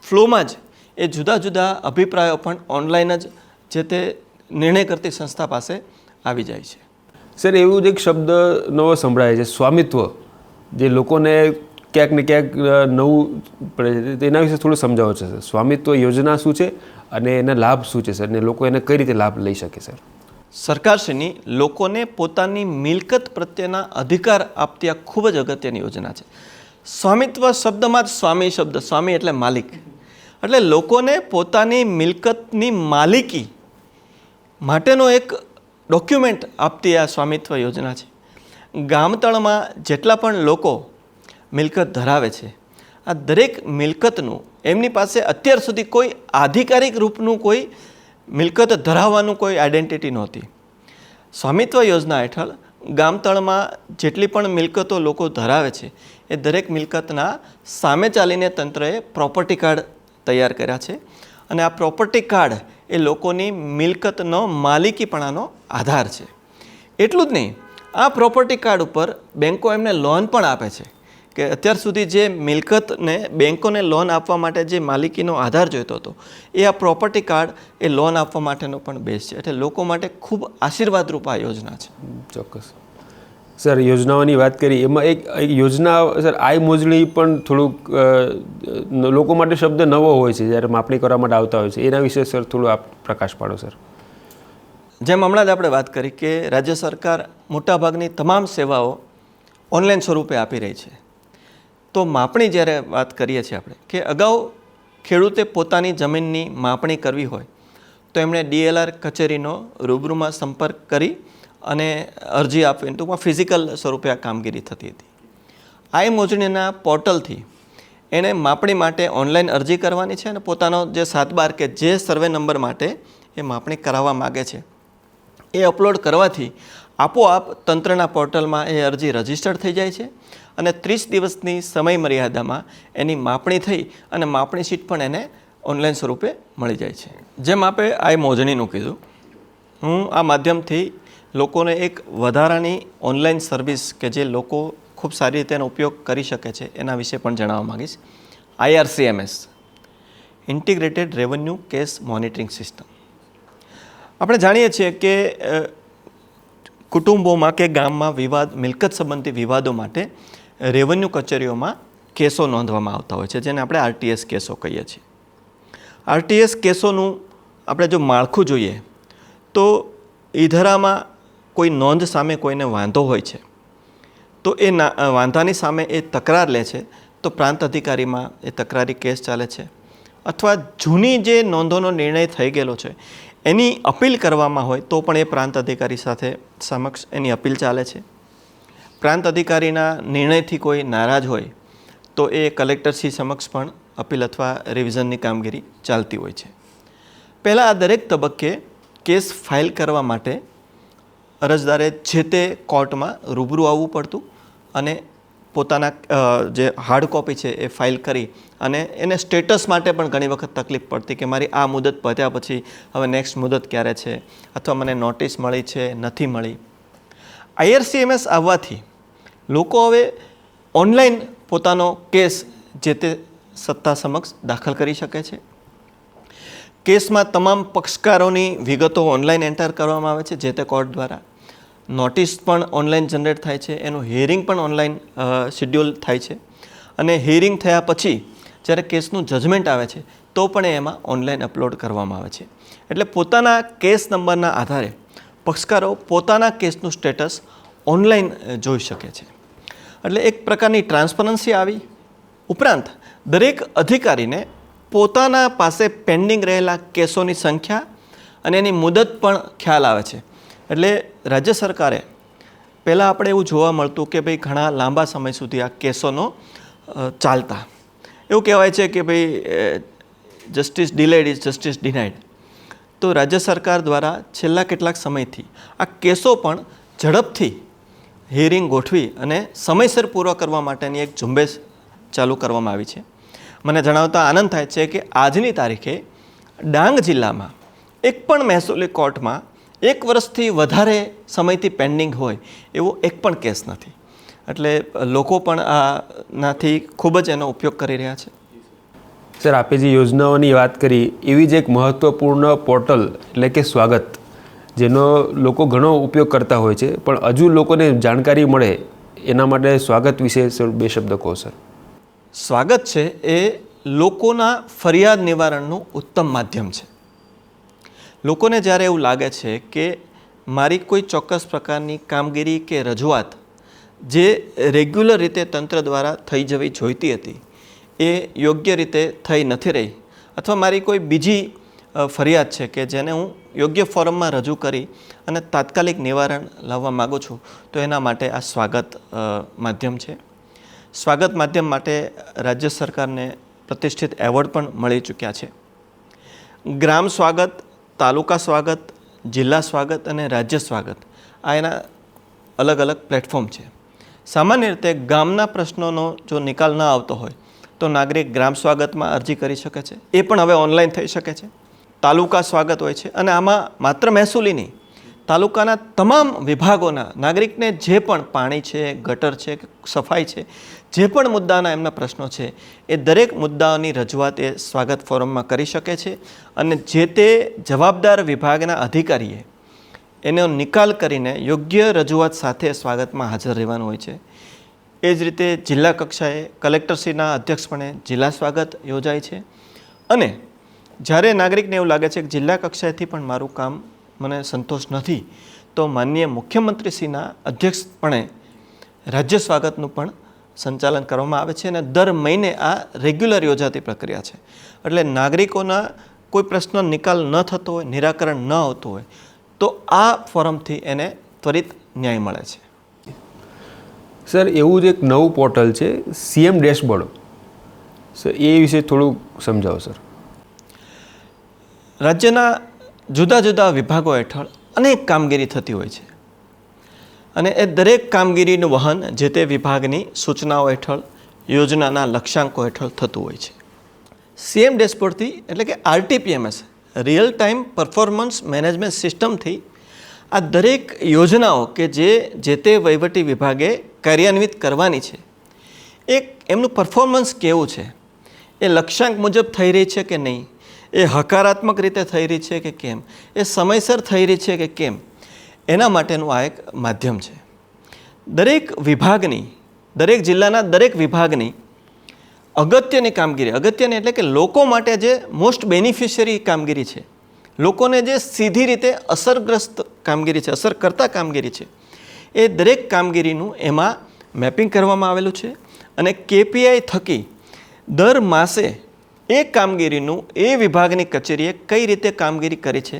ફ્લોમાં જ એ જુદા જુદા અભિપ્રાયો પણ ઓનલાઈન જ જે તે નિર્ણય કરતી સંસ્થા પાસે આવી જાય છે. સર, એવું જ એક શબ્દ નવો સંભળાય છે, સ્વામિત્વ, જે લોકોને ક્યાંક ને ક્યાંક નવું પડે છે. તેના વિશે થોડું સમજાવો છે સર. સ્વામિત્વ યોજના શું છે અને એના લાભ શું છે સર, અને લોકો એને કઈ રીતે લાભ લઈ શકે સર? સરકારશ્રીની લોકોને પોતાની મિલકત પ્રત્યેના અધિકાર આપતી આ ખૂબ જ અગત્યની યોજના છે. સ્વામિત્વ શબ્દમાં જ સ્વામી શબ્દ, સ્વામી એટલે માલિક, એટલે લોકોને પોતાની મિલકતની માલિકી માટેનો એક ડોક્યુમેન્ટ આપતી આ સ્વામિત્વ યોજના છે. ગામતળમાં જેટલા પણ લોકો મિલકત ધરાવે છે, આ દરેક મિલકતનું એમની પાસે અત્યાર સુધી કોઈ આધિકારિક રૂપનું કોઈ મિલકત ધરાવવાનું કોઈ આઈડેન્ટિટી નહોતી. સ્વામિત્વ યોજના હેઠળ ગામતળમાં જેટલી પણ મિલકતો લોકો ધરાવે છે, એ દરેક મિલકતના સામે ચાલીને તંત્રએ પ્રોપર્ટી કાર્ડ તૈયાર કર્યા છે અને આ પ્રોપર્ટી કાર્ડ એ લોકોની મિલકતનો માલિકીપણાનો આધાર છે. એટલું જ નહીં, આ પ્રોપર્ટી કાર્ડ ઉપર બેન્કો એમને લોન પણ આપે છે કે અત્યાર સુધી જે મિલકતને બેન્કોને લોન આપવા માટે જે માલિકીનો આધાર જોઈતો હતો, એ આ પ્રોપર્ટી કાર્ડ એ લોન આપવા માટેનો પણ બેઝ છે. એટલે લોકો માટે ખૂબ આશીર્વાદરૂપ આ યોજના છે. ચોક્કસ સર, યોજનાઓની વાત કરી એમાં એક યોજના સર આય મોજણી પણ થોડુંક લોકો માટે શબ્દ નવો હોય છે જ્યારે માપણી કરવા માટે આવતા હોય છે. એના વિશે સર થોડું આપ પ્રકાશ પાડો સર. જેમ હમણાં જ આપણે વાત કરી કે રાજ્ય સરકાર મોટાભાગની તમામ સેવાઓ ઓનલાઈન સ્વરૂપે આપી રહી છે. તો માપણી જ્યારે વાત કરીએ છીએ આપણે કે અગાઉ ખેડૂતે પોતાની જમીનની માપણી કરવી હોય તો એમણે DLR કચેરીનો રૂબરૂમાં સંપર્ક કરી અને અરજી આપવી, ટૂંકમાં ફિઝિકલ સ્વરૂપે આ કામગીરી થતી હતી. આય મોજણીના પોર્ટલથી એણે માપણી માટે ઓનલાઈન અરજી કરવાની છે અને પોતાનો જે 7/12 કે જે સર્વે નંબર માટે એ માપણી કરાવવા માગે છે એ અપલોડ કરવાથી આપોઆપ તંત્રના પોર્ટલમાં એ અરજી રજીસ્ટર્ડ થઈ જાય છે અને 30 દિવસની સમય મર્યાદામાં એની માપણી થઈ અને માપણી શીટ પણ એને ઓનલાઈન સ્વરૂપે મળી જાય છે. જેમ આપણે આય મોજણીનું કીધું, હું આ માધ્યમથી લોકોને એક વધારાની ઓનલાઈન સર્વિસ કે જે લોકો ખૂબ સારી રીતે એનો ઉપયોગ કરી શકે છે એના વિશે પણ જણાવવા માગીશ. IRCMS, integrated revenue case monitoring system. આપણે જાણીએ છીએ કે કુટુંબોમાં કે ગામમાં વિવાદ, મિલકત સંબંધી વિવાદો માટે રેવન્યુ કચેરીઓમાં કેસો નોંધવામાં આવતા હોય છે, જેને આપણે RTS કેસો કહીએ છીએ. RTS કેસોનું આપણે જો માળખું જોઈએ તો ઈધરામાં કોઈ નોંધ સામે કોઈને વાંધો હોય છે તો એ વાંધાની સામે એ તકરાર લે છે તો પ્રાંત અધિકારીમાં એ તકરારી કેસ ચાલે છે. અથવા જૂની જે નોંધોનો નિર્ણય થઈ ગયેલો છે એની અપીલ કરવામાં હોય તો પણ એ પ્રાંત અધિકારી સાથે સમક્ષ એની અપીલ ચાલે છે. પ્રાંત અધિકારીના નિર્ણયથી કોઈ નારાજ હોય તો એ કલેક્ટરશ્રી સમક્ષ પણ અપીલ અથવા રિવિઝનની કામગીરી ચાલતી હોય છે. પહેલાં આ દરેક તબક્કે કેસ ફાઇલ કરવા માટે અરજદારે જે તે કોર્ટમાં રૂબરૂ આવવું પડતું અને પોતાના જે હાર્ડ કોપી છે એ ફાઇલ કરી અને એને સ્ટેટસ માટે પણ ઘણી વખત તકલીફ પડતી કે મારી આ મુદત પત્યા પછી હવે નેક્સ્ટ મુદત ક્યારે છે અથવા મને નોટિસ મળી છે નથી મળી. IRCMS આવવાથી લોકો હવે ઓનલાઈન પોતાનો કેસ જે તે સત્તા સમક્ષ દાખલ કરી શકે છે. કેસમાં તમામ પક્ષકારોની વિગતો ઓનલાઈન એન્ટર કરવામાં આવે છે જે તે કોર્ટ દ્વારા. નોટિસ પણ ઓનલાઈન જનરેટ થાય છે, એનું હિયરિંગ પણ ઓનલાઈન શેડ્યુલ થાય છે અને હિયરિંગ થયા પછી જ્યારે કેસનું જજમેન્ટ આવે છે તો પણ એમાં ઓનલાઈન અપલોડ કરવામાં આવે છે. એટલે પોતાના કેસ નંબરના આધારે પક્ષકારો પોતાના કેસનું સ્ટેટસ ઓનલાઈન જોઈ શકે છે. એટલે એક પ્રકારની ટ્રાન્સપરન્સી આવી. ઉપરાંત દરેક અધિકારીને પોતાના પાસે પેન્ડિંગ રહેલા કેસોની સંખ્યા અને એની મુદત પણ ખ્યાલ આવે છે. એટલે રાજ્ય સરકારે પહેલાં આપણે એવું જોવા મળતું કે ભાઈ ઘણા લાંબા સમય સુધી આ કેસોનો ચાલતા. એવું કહેવાય છે કે ભાઈ justice delayed is justice denied. તો રાજ્ય સરકાર દ્વારા છેલ્લા કેટલાક સમયથી આ કેસો પણ ઝડપથી હિયરિંગ ગોઠવી અને સમયસર પૂરો કરવા માટેની એક ઝુંબેશ ચાલુ કરવામાં આવી છે. મને જણાવતા આનંદ થાય છે કે આજની તારીખે ડાંગ જિલ્લામાં એક પણ મહેસૂલી કોર્ટમાં 1 વર્ષથી વધારે સમયથી પેન્ડિંગ હોય એવો એક પણ કેસ નથી. એટલે લોકો પણ આનાથી ખૂબ જ એનો ઉપયોગ કરી રહ્યા છે. સર, આપે જે યોજનાઓની વાત કરી એવી જ એક મહત્ત્વપૂર્ણ પોર્ટલ એટલે કે સ્વાગત, જેનો લોકો ઘણો ઉપયોગ કરતા હોય છે, પણ હજુ લોકોને જાણકારી મળે એના માટે સ્વાગત વિશે સર 2 શબ્દ કહો સર. સ્વાગત છે એ લોકોના ફરિયાદ નિવારણનું ઉત્તમ માધ્યમ છે. લોકોને જ્યારે એવું લાગે છે કે મારી કોઈ ચોક્કસ પ્રકારની કામગીરી કે રજૂઆત જે રેગ્યુલર રીતે તંત્ર દ્વારા થઈ જવી જોઈતી હતી એ યોગ્ય રીતે થઈ નથી રહી, અથવા મારી કોઈ બીજી ફરિયાદ છે કે જેને હું યોગ્ય ફોરમમાં રજૂ કરી અને તાત્કાલિક નિવારણ લાવવા માગું છું, તો એના માટે આ સ્વાગત માધ્યમ છે. સ્વાગત માધ્યમ માટે રાજ્ય સરકારને પ્રતિષ્ઠિત એવોર્ડ પણ મળી ચૂક્યા છે. ગ્રામ સ્વાગત, તાલુકા સ્વાગત, જિલ્લા સ્વાગત અને રાજ્ય સ્વાગત આ એના અલગ અલગ પ્લેટફોર્મ છે. સામાન્ય રીતે ગામના પ્રશ્નોનો જો નિકાલ ન આવતો હોય તો નાગરિક ગ્રામ સ્વાગતમાં અરજી કરી શકે છે. એ પણ હવે ઓનલાઈન થઈ શકે છે. તાલુકા સ્વાગત હોય છે અને આમાં માત્ર મહેસૂલી નહીં, તાલુકાના તમામ વિભાગોના નાગરિકને જે પણ પાણી છે, ગટર છે, સફાઈ છે, જે પણ મુદ્દાના એમના પ્રશ્નો છે એ દરેક મુદ્દાઓની રજૂઆત એ સ્વાગત ફોરમમાં કરી શકે છે અને જે તે જવાબદાર વિભાગના અધિકારીએ એનો નિકાલ કરીને યોગ્ય રજૂઆત સાથે સ્વાગતમાં હાજર રહેવાનું હોય છે. એ જ રીતે જિલ્લા કક્ષાએ કલેક્ટરશ્રીના અધ્યક્ષપણે જિલ્લા સ્વાગત યોજાય છે. અને જ્યારે નાગરિકને એવું લાગે છે કે જિલ્લા કક્ષાએથી પણ મારું કામ મને સંતોષ નથી, તો માનનીય મુખ્યમંત્રીશ્રીના અધ્યક્ષપણે રાજ્ય સ્વાગતનું પણ સંચાલન કરવામાં આવે છે અને દર મહિને આ રેગ્યુલર યોજાતી પ્રક્રિયા છે. એટલે નાગરિકોના કોઈ પ્રશ્નનો નિકાલ ન થતો હોય, નિરાકરણ ન આવતું હોય તો આ ફોરમથી એને ત્વરિત ન્યાય મળે છે. સર, એવું જ એક નવું પોર્ટલ છે સીએમ ડેશબોર્ડ, સર એ વિશે થોડુંક સમજાવો સર. રાજ્યના જુદા જુદા વિભાગો હેઠળ અનેક કામગીરી થતી હોય છે અને એ દરેક કામગીરીનું વહન જે તે વિભાગની સૂચનાઓ હેઠળ, યોજનાના લક્ષ્યાંકો હેઠળ થતું હોય છે. સીએમ ડેશબોર્ડથી એટલે કે RTPMS real time performance management સિસ્ટમથી આ દરેક યોજનાઓ કે જે તે વહીવટી વિભાગે કાર્યાન્વિત કરવાની છે, એક એમનું પરફોર્મન્સ કેવું છે, એ લક્ષ્યાંક મુજબ થઈ રહી છે કે નહીં, એ હકારાત્મક રીતે થઈ રહી છે કે કેમ, એ સમયસર થઈ રહી છે કે કેમ, એના માટેનું આ એક માધ્યમ છે. દરેક વિભાગની, દરેક જિલ્લાના દરેક વિભાગની અગત્યની કામગીરી, અગત્યની એટલે કે લોકો માટે જે મોસ્ટ બેનિફિશિયરી કામગીરી છે, લોકોને જે સીધી રીતે અસરગ્રસ્ત કામગીરી છે, અસર કરતા કામગીરી છે, એ દરેક કામગીરીનું એમાં મેપિંગ કરવામાં આવેલું છે અને KPI થકી દર માસે એ કામગીરીનું એ વિભાગની કચેરીએ કઈ રીતે કામગીરી કરી છે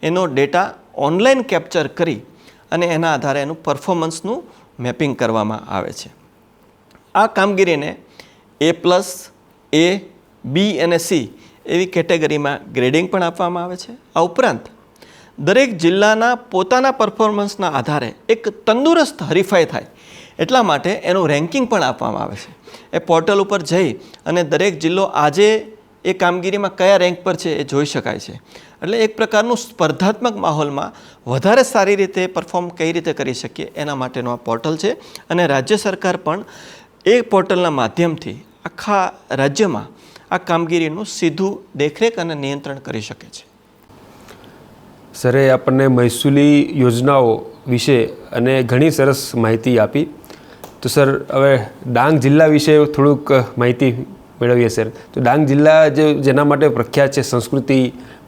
એનો ડેટા ઓનલાઈન કેપ્ચર કરી અને એના આધારે એનું પરફોર્મન્સનું મેપિંગ કરવામાં આવે છે. આ કામગીરીને A+, A, B અને C એવી કેટેગરીમાં ગ્રેડિંગ પણ આપવામાં આવે છે. આ ઉપરાંત દરેક જિલ્લાના પોતાના પરફોર્મન્સના આધારે એક તંદુરસ્ત હરીફાઈ થાય એટલા માટે એનું રેન્કિંગ પણ આપવામાં આવે છે. એ પોર્ટલ ઉપર જઈ અને દરેક જિલ્લો આજે એ કામગીરીમાં કયા રેન્ક પર છે એ જોઈ શકાય છે. એટલે એક પ્રકારનું સ્પર્ધાત્મક માહોલમાં વધારે સારી રીતે પરફોર્મ કઈ રીતે કરી શકીએ એના માટેનું આ પોર્ટલ છે અને રાજ્ય સરકાર પણ એ પોર્ટલના માધ્યમથી આખા રાજ્યમાં આ કામગીરીનું સીધું દેખરેખ અને નિયંત્રણ કરી શકે છે. સરે આપણને મહેસૂલી યોજનાઓ વિશે અને ઘણી સરસ માહિતી આપી. તો સર હવે ડાંગ જિલ્લા વિશે થોડુંક માહિતી મેળવીએ સર. તો ડાંગ જિલ્લા જેના માટે પ્રખ્યાત છે સંસ્કૃતિ,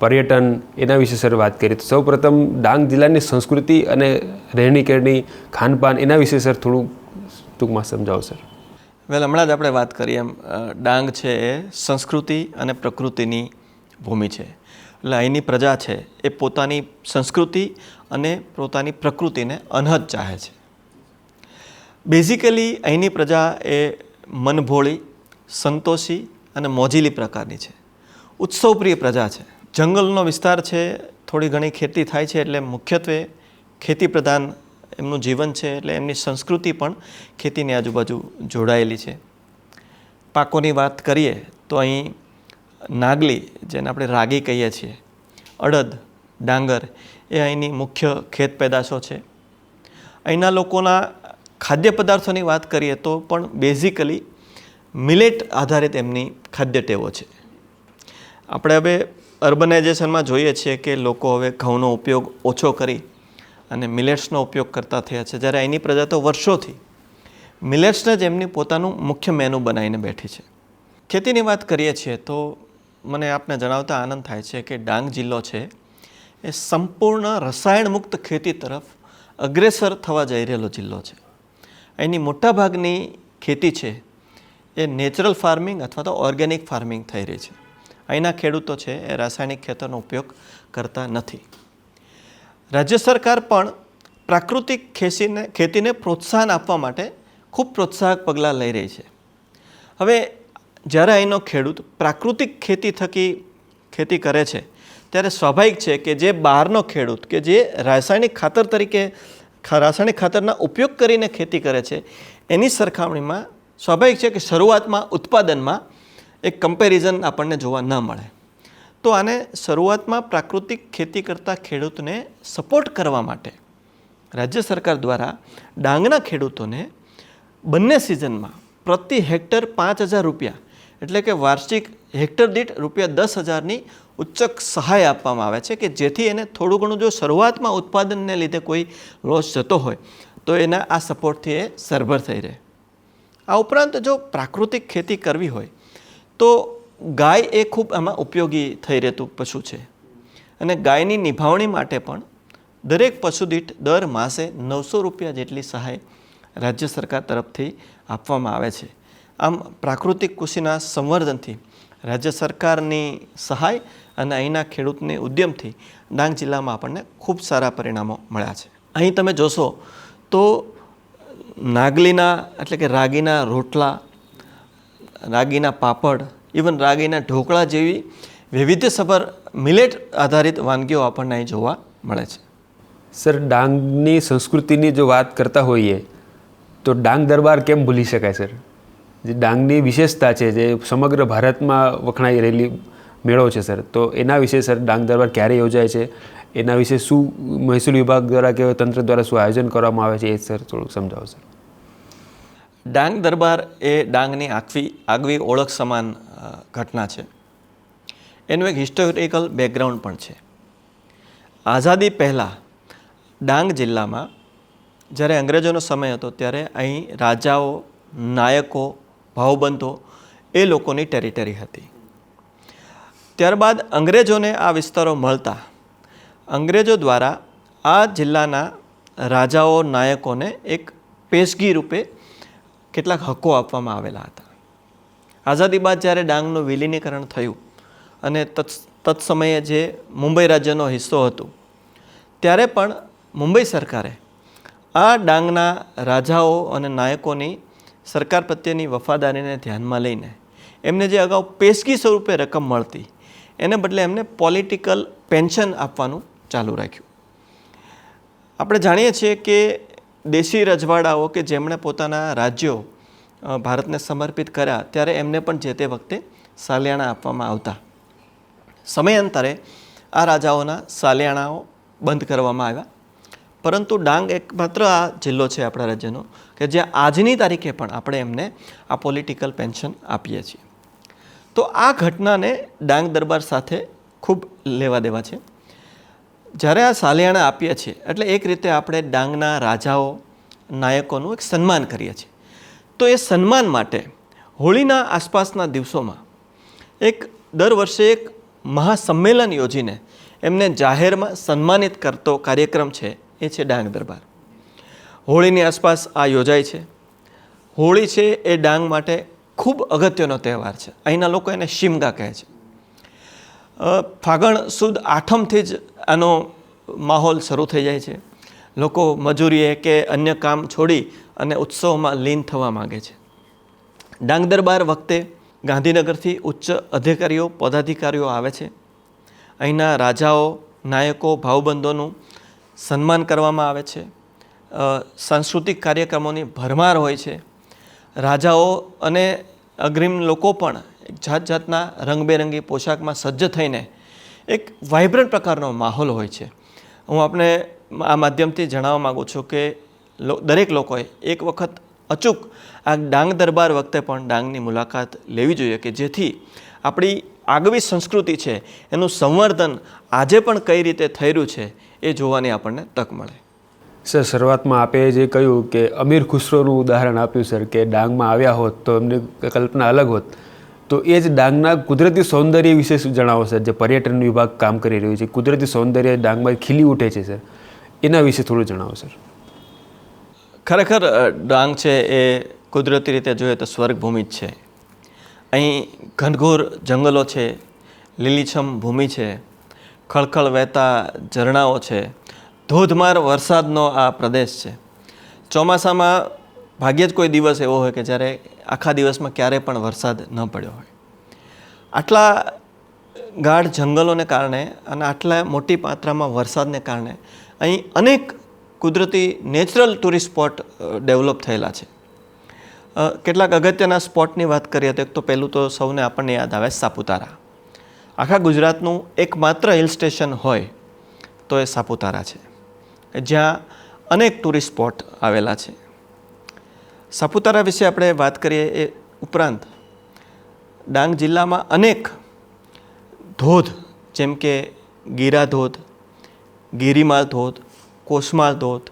પર્યટન, એના વિશે સર વાત કરીએ તો સૌપ્રથમ ડાંગ જિલ્લાની સંસ્કૃતિ અને રહેણી કહેણી, ખાનપાન એના વિશે સર થોડું ટૂંકમાં સમજાવો સર. હમણાં જ આપણે વાત કરીએ એમ ડાંગ છે એ સંસ્કૃતિ અને પ્રકૃતિની ભૂમિ છે. એટલે અહીંની પ્રજા છે એ પોતાની સંસ્કૃતિ અને પોતાની પ્રકૃતિને અનહદ ચાહે છે. બેઝિકલી અહીંની પ્રજા એ મનભોળી, સંતોષી અને મોજીલી પ્રકારની છે. ઉત્સવપ્રિય પ્રજા છે. જંગલનો વિસ્તાર છે, થોડી ઘણી ખેતી થાય છે, એટલે મુખ્યત્વે ખેતી પ્રધાન એમનું જીવન છે. એટલે એમની સંસ્કૃતિ પણ ખેતીની આજુબાજુ જોડાયેલી છે. પાકોની વાત કરીએ તો અહીં નાગલી, જેને આપણે રાગી કહીએ છીએ, અડદ, ડાંગર એ અહીંની મુખ્ય ખેત પેદાશો છે. અહીંના લોકોના ખાદ્ય પદાર્થોની વાત કરીએ તો પણ બેઝિકલી મિલેટ આધારિત એમની ખાદ્ય ટેવો છે. આપણે હવે અર્બનાઇઝેશનમાં જોઈએ છીએ કે લોકો હવે ઘઉંનો ઉપયોગ ઓછો કરી અને મિલેટ્સનો ઉપયોગ કરતા થયા છે, જ્યારે અહીંની પ્રજા તો વર્ષોથી મિલેટ્સને જ એમની પોતાનું મુખ્ય મેનુ બનાવીને બેઠી છે. ખેતીની વાત કરીએ છીએ તો મને આપને જણાવતા આનંદ થાય છે કે ડાંગ જિલ્લો છે એ સંપૂર્ણ રસાયણ મુક્ત ખેતી તરફ અગ્રેસર થવા જઈ રહેલો જિલ્લો છે. અહીંની મોટાભાગની ખેતી છે એ નેચરલ ફાર્મિંગ અથવા તો ઓર્ગેનિક ફાર્મિંગ થઈ રહી છે. અહીંના ખેડૂતો છે એ રાસાયણિક ખેતરનો ઉપયોગ કરતા નથી. રાજ્ય સરકાર પણ પ્રાકૃતિક ખેતીને પ્રોત્સાહન આપવા માટે ખૂબ પ્રોત્સાહક પગલાં લઈ રહી છે. હવે જ્યારે અહીંનો ખેડૂત પ્રાકૃતિક ખેતી થકી ખેતી કરે છે ત્યારે સ્વાભાવિક છે કે જે બહારનો ખેડૂત કે જે રાસાયણિક ખાતરના ઉપયોગ કરીને ખેતી કરે છે એની સરખામણીમાં સ્વાભાવિક છે કે શરૂઆતમાં ઉત્પાદનમાં એક કમ્પેરિઝન આપણને જોવા ન મળે. તો આને શરૂઆતમાં પ્રાકૃતિક ખેતી કરતા ખેડૂતને સપોર્ટ કરવા માટે રાજ્ય સરકાર દ્વારા ડાંગના ખેડૂતોને બંને સિઝનમાં પ્રતિ હેક્ટર 5,000 રૂપિયા એટલે કે વાર્ષિક હેક્ટર દીઠ ₹10,000ની ઉચ્ચક સહાય આપવામાં આવે છે કે જેથી એને થોડું ઘણું જો શરૂઆતમાં ઉત્પાદનને લીધે કોઈ લોસ જતો હોય તો એના આ સપોર્ટથી એ સરભર થઈ રહે. આ ઉપરાંત જો પ્રાકૃતિક ખેતી કરવી હોય તો ગાય એ ખૂબ આમાં ઉપયોગી થઈ રહેતું પશુ છે અને ગાયની નિભાવણી માટે પણ દરેક પશુ દીઠ દર માસે ₹900 જેટલી સહાય રાજ્ય સરકાર તરફથી આપવામાં આવે છે. આમ પ્રાકૃતિક કૃષિના સંવર્ધનથી રાજ્ય સરકારની સહાય અને અહીંના ખેડૂતની ઉદ્યમથી ડાંગ જિલ્લામાં આપણને ખૂબ સારા પરિણામો મળ્યા છે. અહીં તમે જોશો તો નાગલીના એટલે કે રાગીના રોટલા, રાગીના પાપડ, ઇવન રાગીના ઢોકળા જેવી વૈવિધ્યસભર મિલેટ આધારિત વાનગીઓ આપણને અહીં જોવા મળે છે. સર, ડાંગની સંસ્કૃતિની જો વાત કરતા હોઈએ તો ડાંગ દરબાર કેમ ભૂલી શકાય સર? જે ડાંગની વિશેષતા છે, જે સમગ્ર ભારતમાં વખણાઈ રહેલી મેળો છે સર, તો એના વિશે સર ડાંગ દરબાર ક્યારે યોજાય છે, એના વિશે શું મહેસૂલ વિભાગ દ્વારા કે તંત્ર દ્વારા શું આયોજન કરવામાં આવે છે એ સર થોડુંક સમજાવો સર. ડાંગ દરબાર એ ડાંગની આગવી ઓળખ સમાન ઘટના છે. એનું એક હિસ્ટોરિકલ બેકગ્રાઉન્ડ પણ છે. આઝાદી પહેલાં ડાંગ જિલ્લામાં જ્યારે અંગ્રેજોનો સમય હતો ત્યારે અહીં રાજાઓ, નાયકો, ભાવબંધો એ લોકોની ટેરિટરી હતી. ત્યારબાદ અંગ્રેજોને આ વિસ્તારો મળતા અંગ્રેજો દ્વારા આ જિલ્લાના રાજાઓ, નાયકોને એક પેશગી રૂપે કેટલાક હક્કો આપવામાં આવેલા હતા. આઝાદી બાદ જ્યારે ડાંગનું વિલીનીકરણ થયું અને તત્સમયે જે મુંબઈ રાજ્યનો હિસ્સો હતું ત્યારે પણ મુંબઈ સરકારે આ ડાંગના રાજાઓ અને નાયકોની સરકાર પ્રત્યેની વફાદારીને ધ્યાનમાં લઈને એમને જે અગાઉ પેશગી સ્વરૂપે રકમ મળતી એને બદલે એમને પોલિટિકલ પેન્શન આપવાનું ચાલુ રાખ્યું. આપણે જાણીએ છીએ કે દેશી રજવાડાઓ કે જેમણે પોતાના રાજ્યો ભારતને સમર્પિત કર્યા ત્યારે એમને પણ જે તે વખતે સાલિયાણા આપવામાં આવતા. સમયાંતરે આ રાજાઓના સાલિયાણાઓ બંધ કરવામાં આવ્યા, પરંતુ ડાંગ એકમાત્ર આ જિલ્લો છે આપણા રાજ્યનો કે જ્યાં આજની તારીખે પણ આપણે એમને આ પોલિટિકલ પેન્શન આપીએ છીએ. તો આ ઘટનાને ડાંગ દરબાર સાથે ખૂબ લેવા દેવા છે. જ્યારે આ સાલિયાણા આપીએ છીએ એટલે એક રીતે આપણે ડાંગના રાજાઓ નાયકોનું એક સન્માન કરીએ છીએ. તો એ સન્માન માટે હોળીના આસપાસના દિવસોમાં દર વર્ષે એક મહાસંમેલન યોજીને એમને જાહેરમાં સન્માનિત કરતો કાર્યક્રમ છે, એ છે ડાંગ દરબાર. હોળીની આસપાસ આ યોજાય છે. હોળી છે એ ડાંગ માટે ખૂબ અગત્યનો તહેવાર છે. અહીંના લોકો એને શિમગા કહે છે. ફાગણ સુદ આઠમથી જ આનો માહોલ શરૂ થઈ જાય છે. લોકો મજૂરીએ કે અન્ય કામ છોડી અને ઉત્સવમાં લીન થવા માગે છે. ડાંગ દરબાર વખતે ગાંધીનગરથી ઉચ્ચ અધિકારીઓ પદાધિકારીઓ આવે છે. અહીંના રાજાઓ નાયકો ભાવબંધોનું સન્માન કરવામાં આવે છે. સાંસ્કૃતિક કાર્યક્રમોની ભરમાર હોય છે. રાજાઓ અને અગ્રીમ લોકો પણ જાત જાતના રંગબેરંગી પોશાકમાં સજ્જ થઈને એક વાઇબ્રન્ટ પ્રકારનો માહોલ હોય છે. હું આપને આ માધ્યમથી જણાવવા માગું છું કે દરેક લોકોએ એક વખત અચૂક આ ડાંગ દરબાર વખતે પણ ડાંગની મુલાકાત લેવી જોઈએ કે જેથી આપણી આગવી સંસ્કૃતિ છે એનું સંવર્ધન આજે પણ કઈ રીતે થઈ રહ્યું છે એ જોવાની આપણને તક મળે. સર, શરૂઆતમાં આપે જે કહ્યું કે અમીર ખુસરોનું ઉદાહરણ આપ્યું સર, કે ડાંગમાં આવ્યા હોત તો એમની કલ્પના અલગ હોત, તો એ જ ડાંગના કુદરતી સૌંદર્ય વિશે શું જણાવો સર? જે પર્યટન વિભાગ કામ કરી રહ્યું છે, કુદરતી સૌંદર્ય ડાંગમાં ખીલી ઉઠે છે સર, એના વિશે થોડું જણાવો સર. ખરેખર ડાંગ છે એ કુદરતી રીતે જોઈએ તો સ્વર્ગભૂમિ જ છે. અહીં ઘનઘોર જંગલો છે, લીલીછમ ભૂમિ છે, ખળખળ વહેતા ઝરણાઓ છે, ધોધમાર વરસાદનો આ પ્રદેશ છે. ચોમાસામાં ભાગ્યે જ કોઈ દિવસ એવો હોય કે જ્યારે આખા દિવસમાં ક્યારેય પણ વરસાદ ન પડ્યો હોય. આટલા ગાઢ જંગલોને કારણે અને આટલા મોટી માત્રામાં વરસાદને કારણે અહીં અનેક કુદરતી નેચરલ ટુરિસ્ટ સ્પોટ ડેવલપ થયેલા છે. કેટલાક અગત્યના સ્પોટની વાત કરીએ તો એક તો પહેલું તો સૌને આપણને યાદ આવે સાપુતારા. આખા ગુજરાતનું એકમાત્ર હિલ સ્ટેશન હોય તો એ સાપુતારા છે, જ્યાં અનેક ટુરિસ્ટ સ્પોટ આવેલા છે. સાપુતારા વિશે આપણે વાત કરીએ એ ઉપરાંત ડાંગ જિલ્લામાં અનેક ધોધ જેમ કે ગીરા ધોધ, ગિરિમાલ ધોધ, કોસમાલ ધોધ,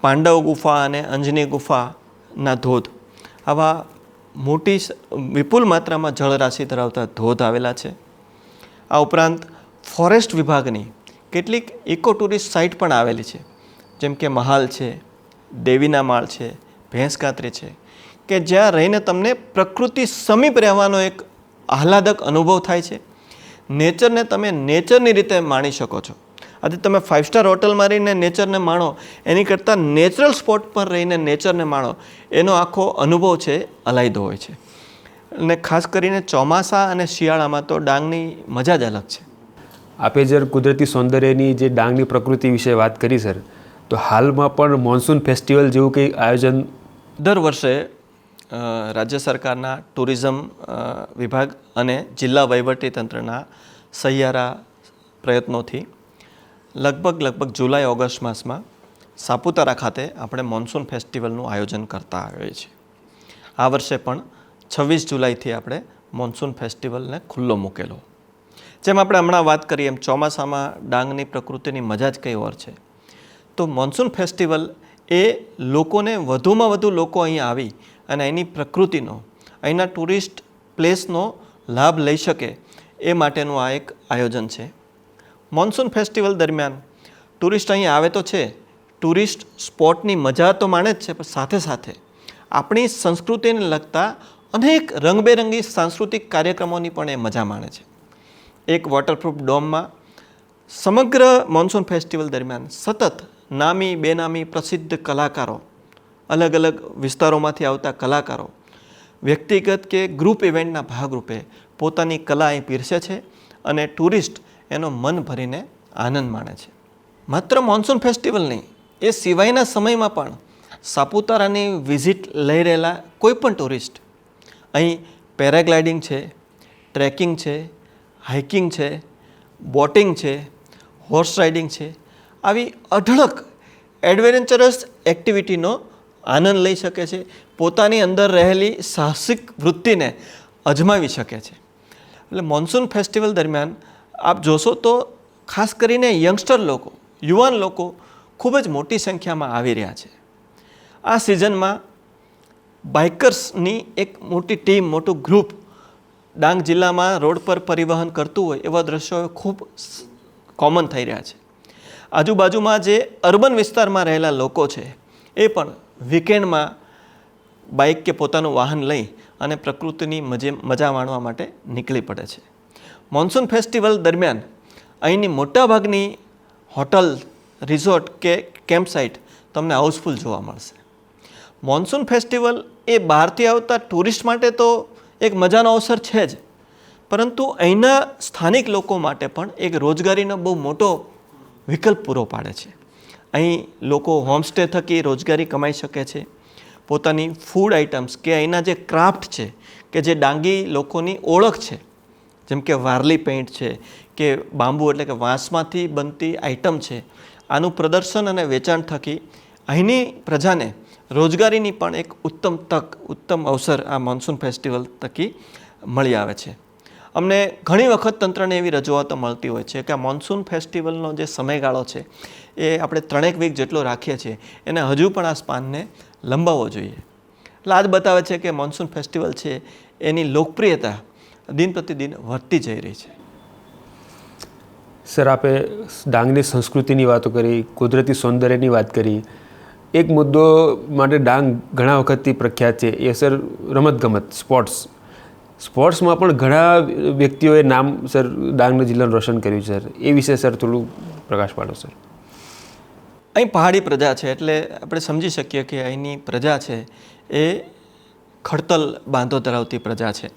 પાંડવ ગુફા અને અંજની ગુફાના ધોધ, આવા મોટી વિપુલ માત્રામાં જળરાશિ ધરાવતા ધોધ આવેલા છે. આ ઉપરાંત ફોરેસ્ટ વિભાગની કેટલીક ઇકો ટુરિસ્ટ સાઇટ પણ આવેલી છે, જેમ કે મહાલ છે, દેવીના માળ છે, ભેંસકાતરી છે, કે જ્યાં રહીને તમને પ્રકૃતિ સમીપ રહેવાનો એક આહલાદક અનુભવ થાય છે. નેચરને તમે નેચરની રીતે માણી શકો છો. આજે તમે 5 સ્ટાર હોટલમાં રહીને નેચરને માણો એની કરતાં નેચરલ સ્પોટ પર રહીને નેચરને માણો એનો આખો અનુભવ છે અલાયદો હોય છે. અને ખાસ કરીને ચોમાસા અને શિયાળામાં તો ડાંગની મજા જ અલગ છે. આપે જ્યારે કુદરતી સૌંદર્યની જે ડાંગની પ્રકૃતિ વિશે વાત કરી સર, તો હાલમાં પણ મોન્સૂન ફેસ્ટિવલ જેવું કંઈ આયોજન દર વર્ષે રાજ્ય સરકારના ટુરિઝમ વિભાગ અને જિલ્લા વહીવટીતંત્રના સહિયારા પ્રયત્નોથી લગભગ જુલાઈ ઓગસ્ટ માસમાં સાપુતારા ખાતે આપણે મોન્સૂન ફેસ્ટિવલનું આયોજન કરતા આવીએ છીએ. આ વર્ષે પણ 26 જુલાઈથી આપણે મોન્સૂન ફેસ્ટિવલને ખુલ્લો મૂકેલો. જેમ આપણે હમણાં વાત કરીએ એમ ચોમાસામાં ડાંગની પ્રકૃતિની મજા જ કંઈ ઓર છે. તો મોન્સૂન ફેસ્ટિવલ એ લોકોને વધુમાં વધુ લોકો અહીં આવી અને અહીંની પ્રકૃતિનો, અહીંના ટુરિસ્ટ પ્લેસનો લાભ લઈ શકે એ માટેનું આ એક આયોજન છે. મોન્સૂન ફેસ્ટિવલ દરમિયાન ટુરિસ્ટ અહીં આવે તો છે, ટુરિસ્ટ સ્પોટની મજા તો માણે જ છે, પણ સાથે સાથે આપણી સંસ્કૃતિને લગતા અનેક રંગબેરંગી સાંસ્કૃતિક કાર્યક્રમોની પણ એ મજા માણે છે. એક વોટરપ્રૂફ ડોમમાં સમગ્ર મોન્સૂન ફેસ્ટિવલ દરમિયાન સતત નામી બેનામી પ્રસિદ્ધ કલાકારો, અલગ અલગ વિસ્તારોમાંથી આવતા કલાકારો વ્યક્તિગત કે ગ્રુપ ઇવેન્ટના ભાગરૂપે પોતાની કલા અહીં પીરસે છે અને ટુરિસ્ટ એનો મન ભરીને આનંદ માણે છે. માત્ર મોન્સૂન ફેસ્ટિવલ નહીં, એ સિવાયના સમયમાં પણ સાપુતારાની વિઝિટ લઈ રહેલા કોઈ પણ ટુરિસ્ટ અહીં પેરાગ્લાઇડિંગ છે, ટ્રેકિંગ છે, હાઇકિંગ છે, બોટિંગ છે, હોર્સ રાઇડિંગ છે, આવી અઢળક એડવેન્ચરસ એક્ટિવિટીનો આનંદ લઈ શકે છે, પોતાની અંદર રહેલી સાહસિક વૃત્તિને અજમાવી શકે છે. એટલે મોન્સૂન ફેસ્ટિવલ દરમિયાન આપ જોશો તો ખાસ કરીને યંગસ્ટર લોકો, યુવાન લોકો ખૂબ જ મોટી સંખ્યામાં આવી રહ્યા છે. આ સિઝનમાં બાઇકર્સની એક મોટી ટીમ, મોટું ગ્રુપ ડાંગ જિલ્લામાં રોડ પર પરિવહન કરતું હોય એવા દ્રશ્યો ખૂબ કોમન થઈ રહ્યા છે. આજુબાજુમાં જે અર્બન વિસ્તારમાં રહેલા લોકો છે એ પણ વીકેન્ડમાં બાઇક કે પોતાનું વાહન લઈ અને પ્રકૃતિની મજા માણવા માટે નીકળી પડે છે. મોન્સૂન ફેસ્ટિવલ દરમિયાન અહીંની મોટાભાગની હોટલ, રિઝોર્ટ કે કેમ્પ સાઇટ તમને હાઉસફુલ જોવા મળશે. મોન્સૂન ફેસ્ટિવલ એ બહારથી આવતા ટુરિસ્ટ માટે તો એક મજાનો અવસર છે જ, પરંતુ અહીંના સ્થાનિક લોકો માટે પણ એક રોજગારીનો બહુ મોટો વિકલ્પ પૂરો પાડે છે. અહીં લોકો હોમસ્ટે થકી રોજગારી કમાઈ શકે છે. પોતાની ફૂડ આઇટમ્સ કે અહીંના જે ક્રાફ્ટ છે કે જે ડાંગી લોકોની ઓળખ છે, જેમ કે વારલી પેઇન્ટ છે કે બાંબુ એટલે કે વાંસમાંથી બનતી આઇટમ છે, આનું પ્રદર્શન અને વેચાણ થકી અહીંની પ્રજાને રોજગારીની પણ એક ઉત્તમ તક, ઉત્તમ અવસર આ મોન્સૂન ફેસ્ટિવલ થકી મળી આવે છે. અમને ઘણી વખત તંત્રને એવી રજૂઆતો મળતી હોય છે કે આ મોન્સૂન ફેસ્ટિવલનો જે સમયગાળો છે એ આપણે 3 વીક જેટલો રાખીએ છીએ, એને હજુ પણ આ સ્પાનને લંબાવવો જોઈએ. એટલે આ જ બતાવે છે કે મોન્સૂન ફેસ્ટિવલ છે એની લોકપ્રિયતા દિન પ્રતિદિન વધતી જઈ રહી છે. સર, આપે ડાંગની સંસ્કૃતિની વાતો કરી, કુદરતી સૌંદર્યની વાત કરી. એક મુદ્દો માટે ડાંગ ઘણા વખતથી પ્રખ્યાત છે એ સર રમતગમત, સ્પોર્ટ્સમાં પણ ઘણા વ્યક્તિઓએ નામ સર ડાંગના જિલ્લાનું રોશન કર્યું છે. સર, એ વિશે સર થોડું પ્રકાશ પાડો. સર, અહીં પહાડી પ્રજા છે એટલે આપણે સમજી શકીએ કે અહીંની પ્રજા છે એ ખડતલ બાંધો ધરાવતી પ્રજા છે.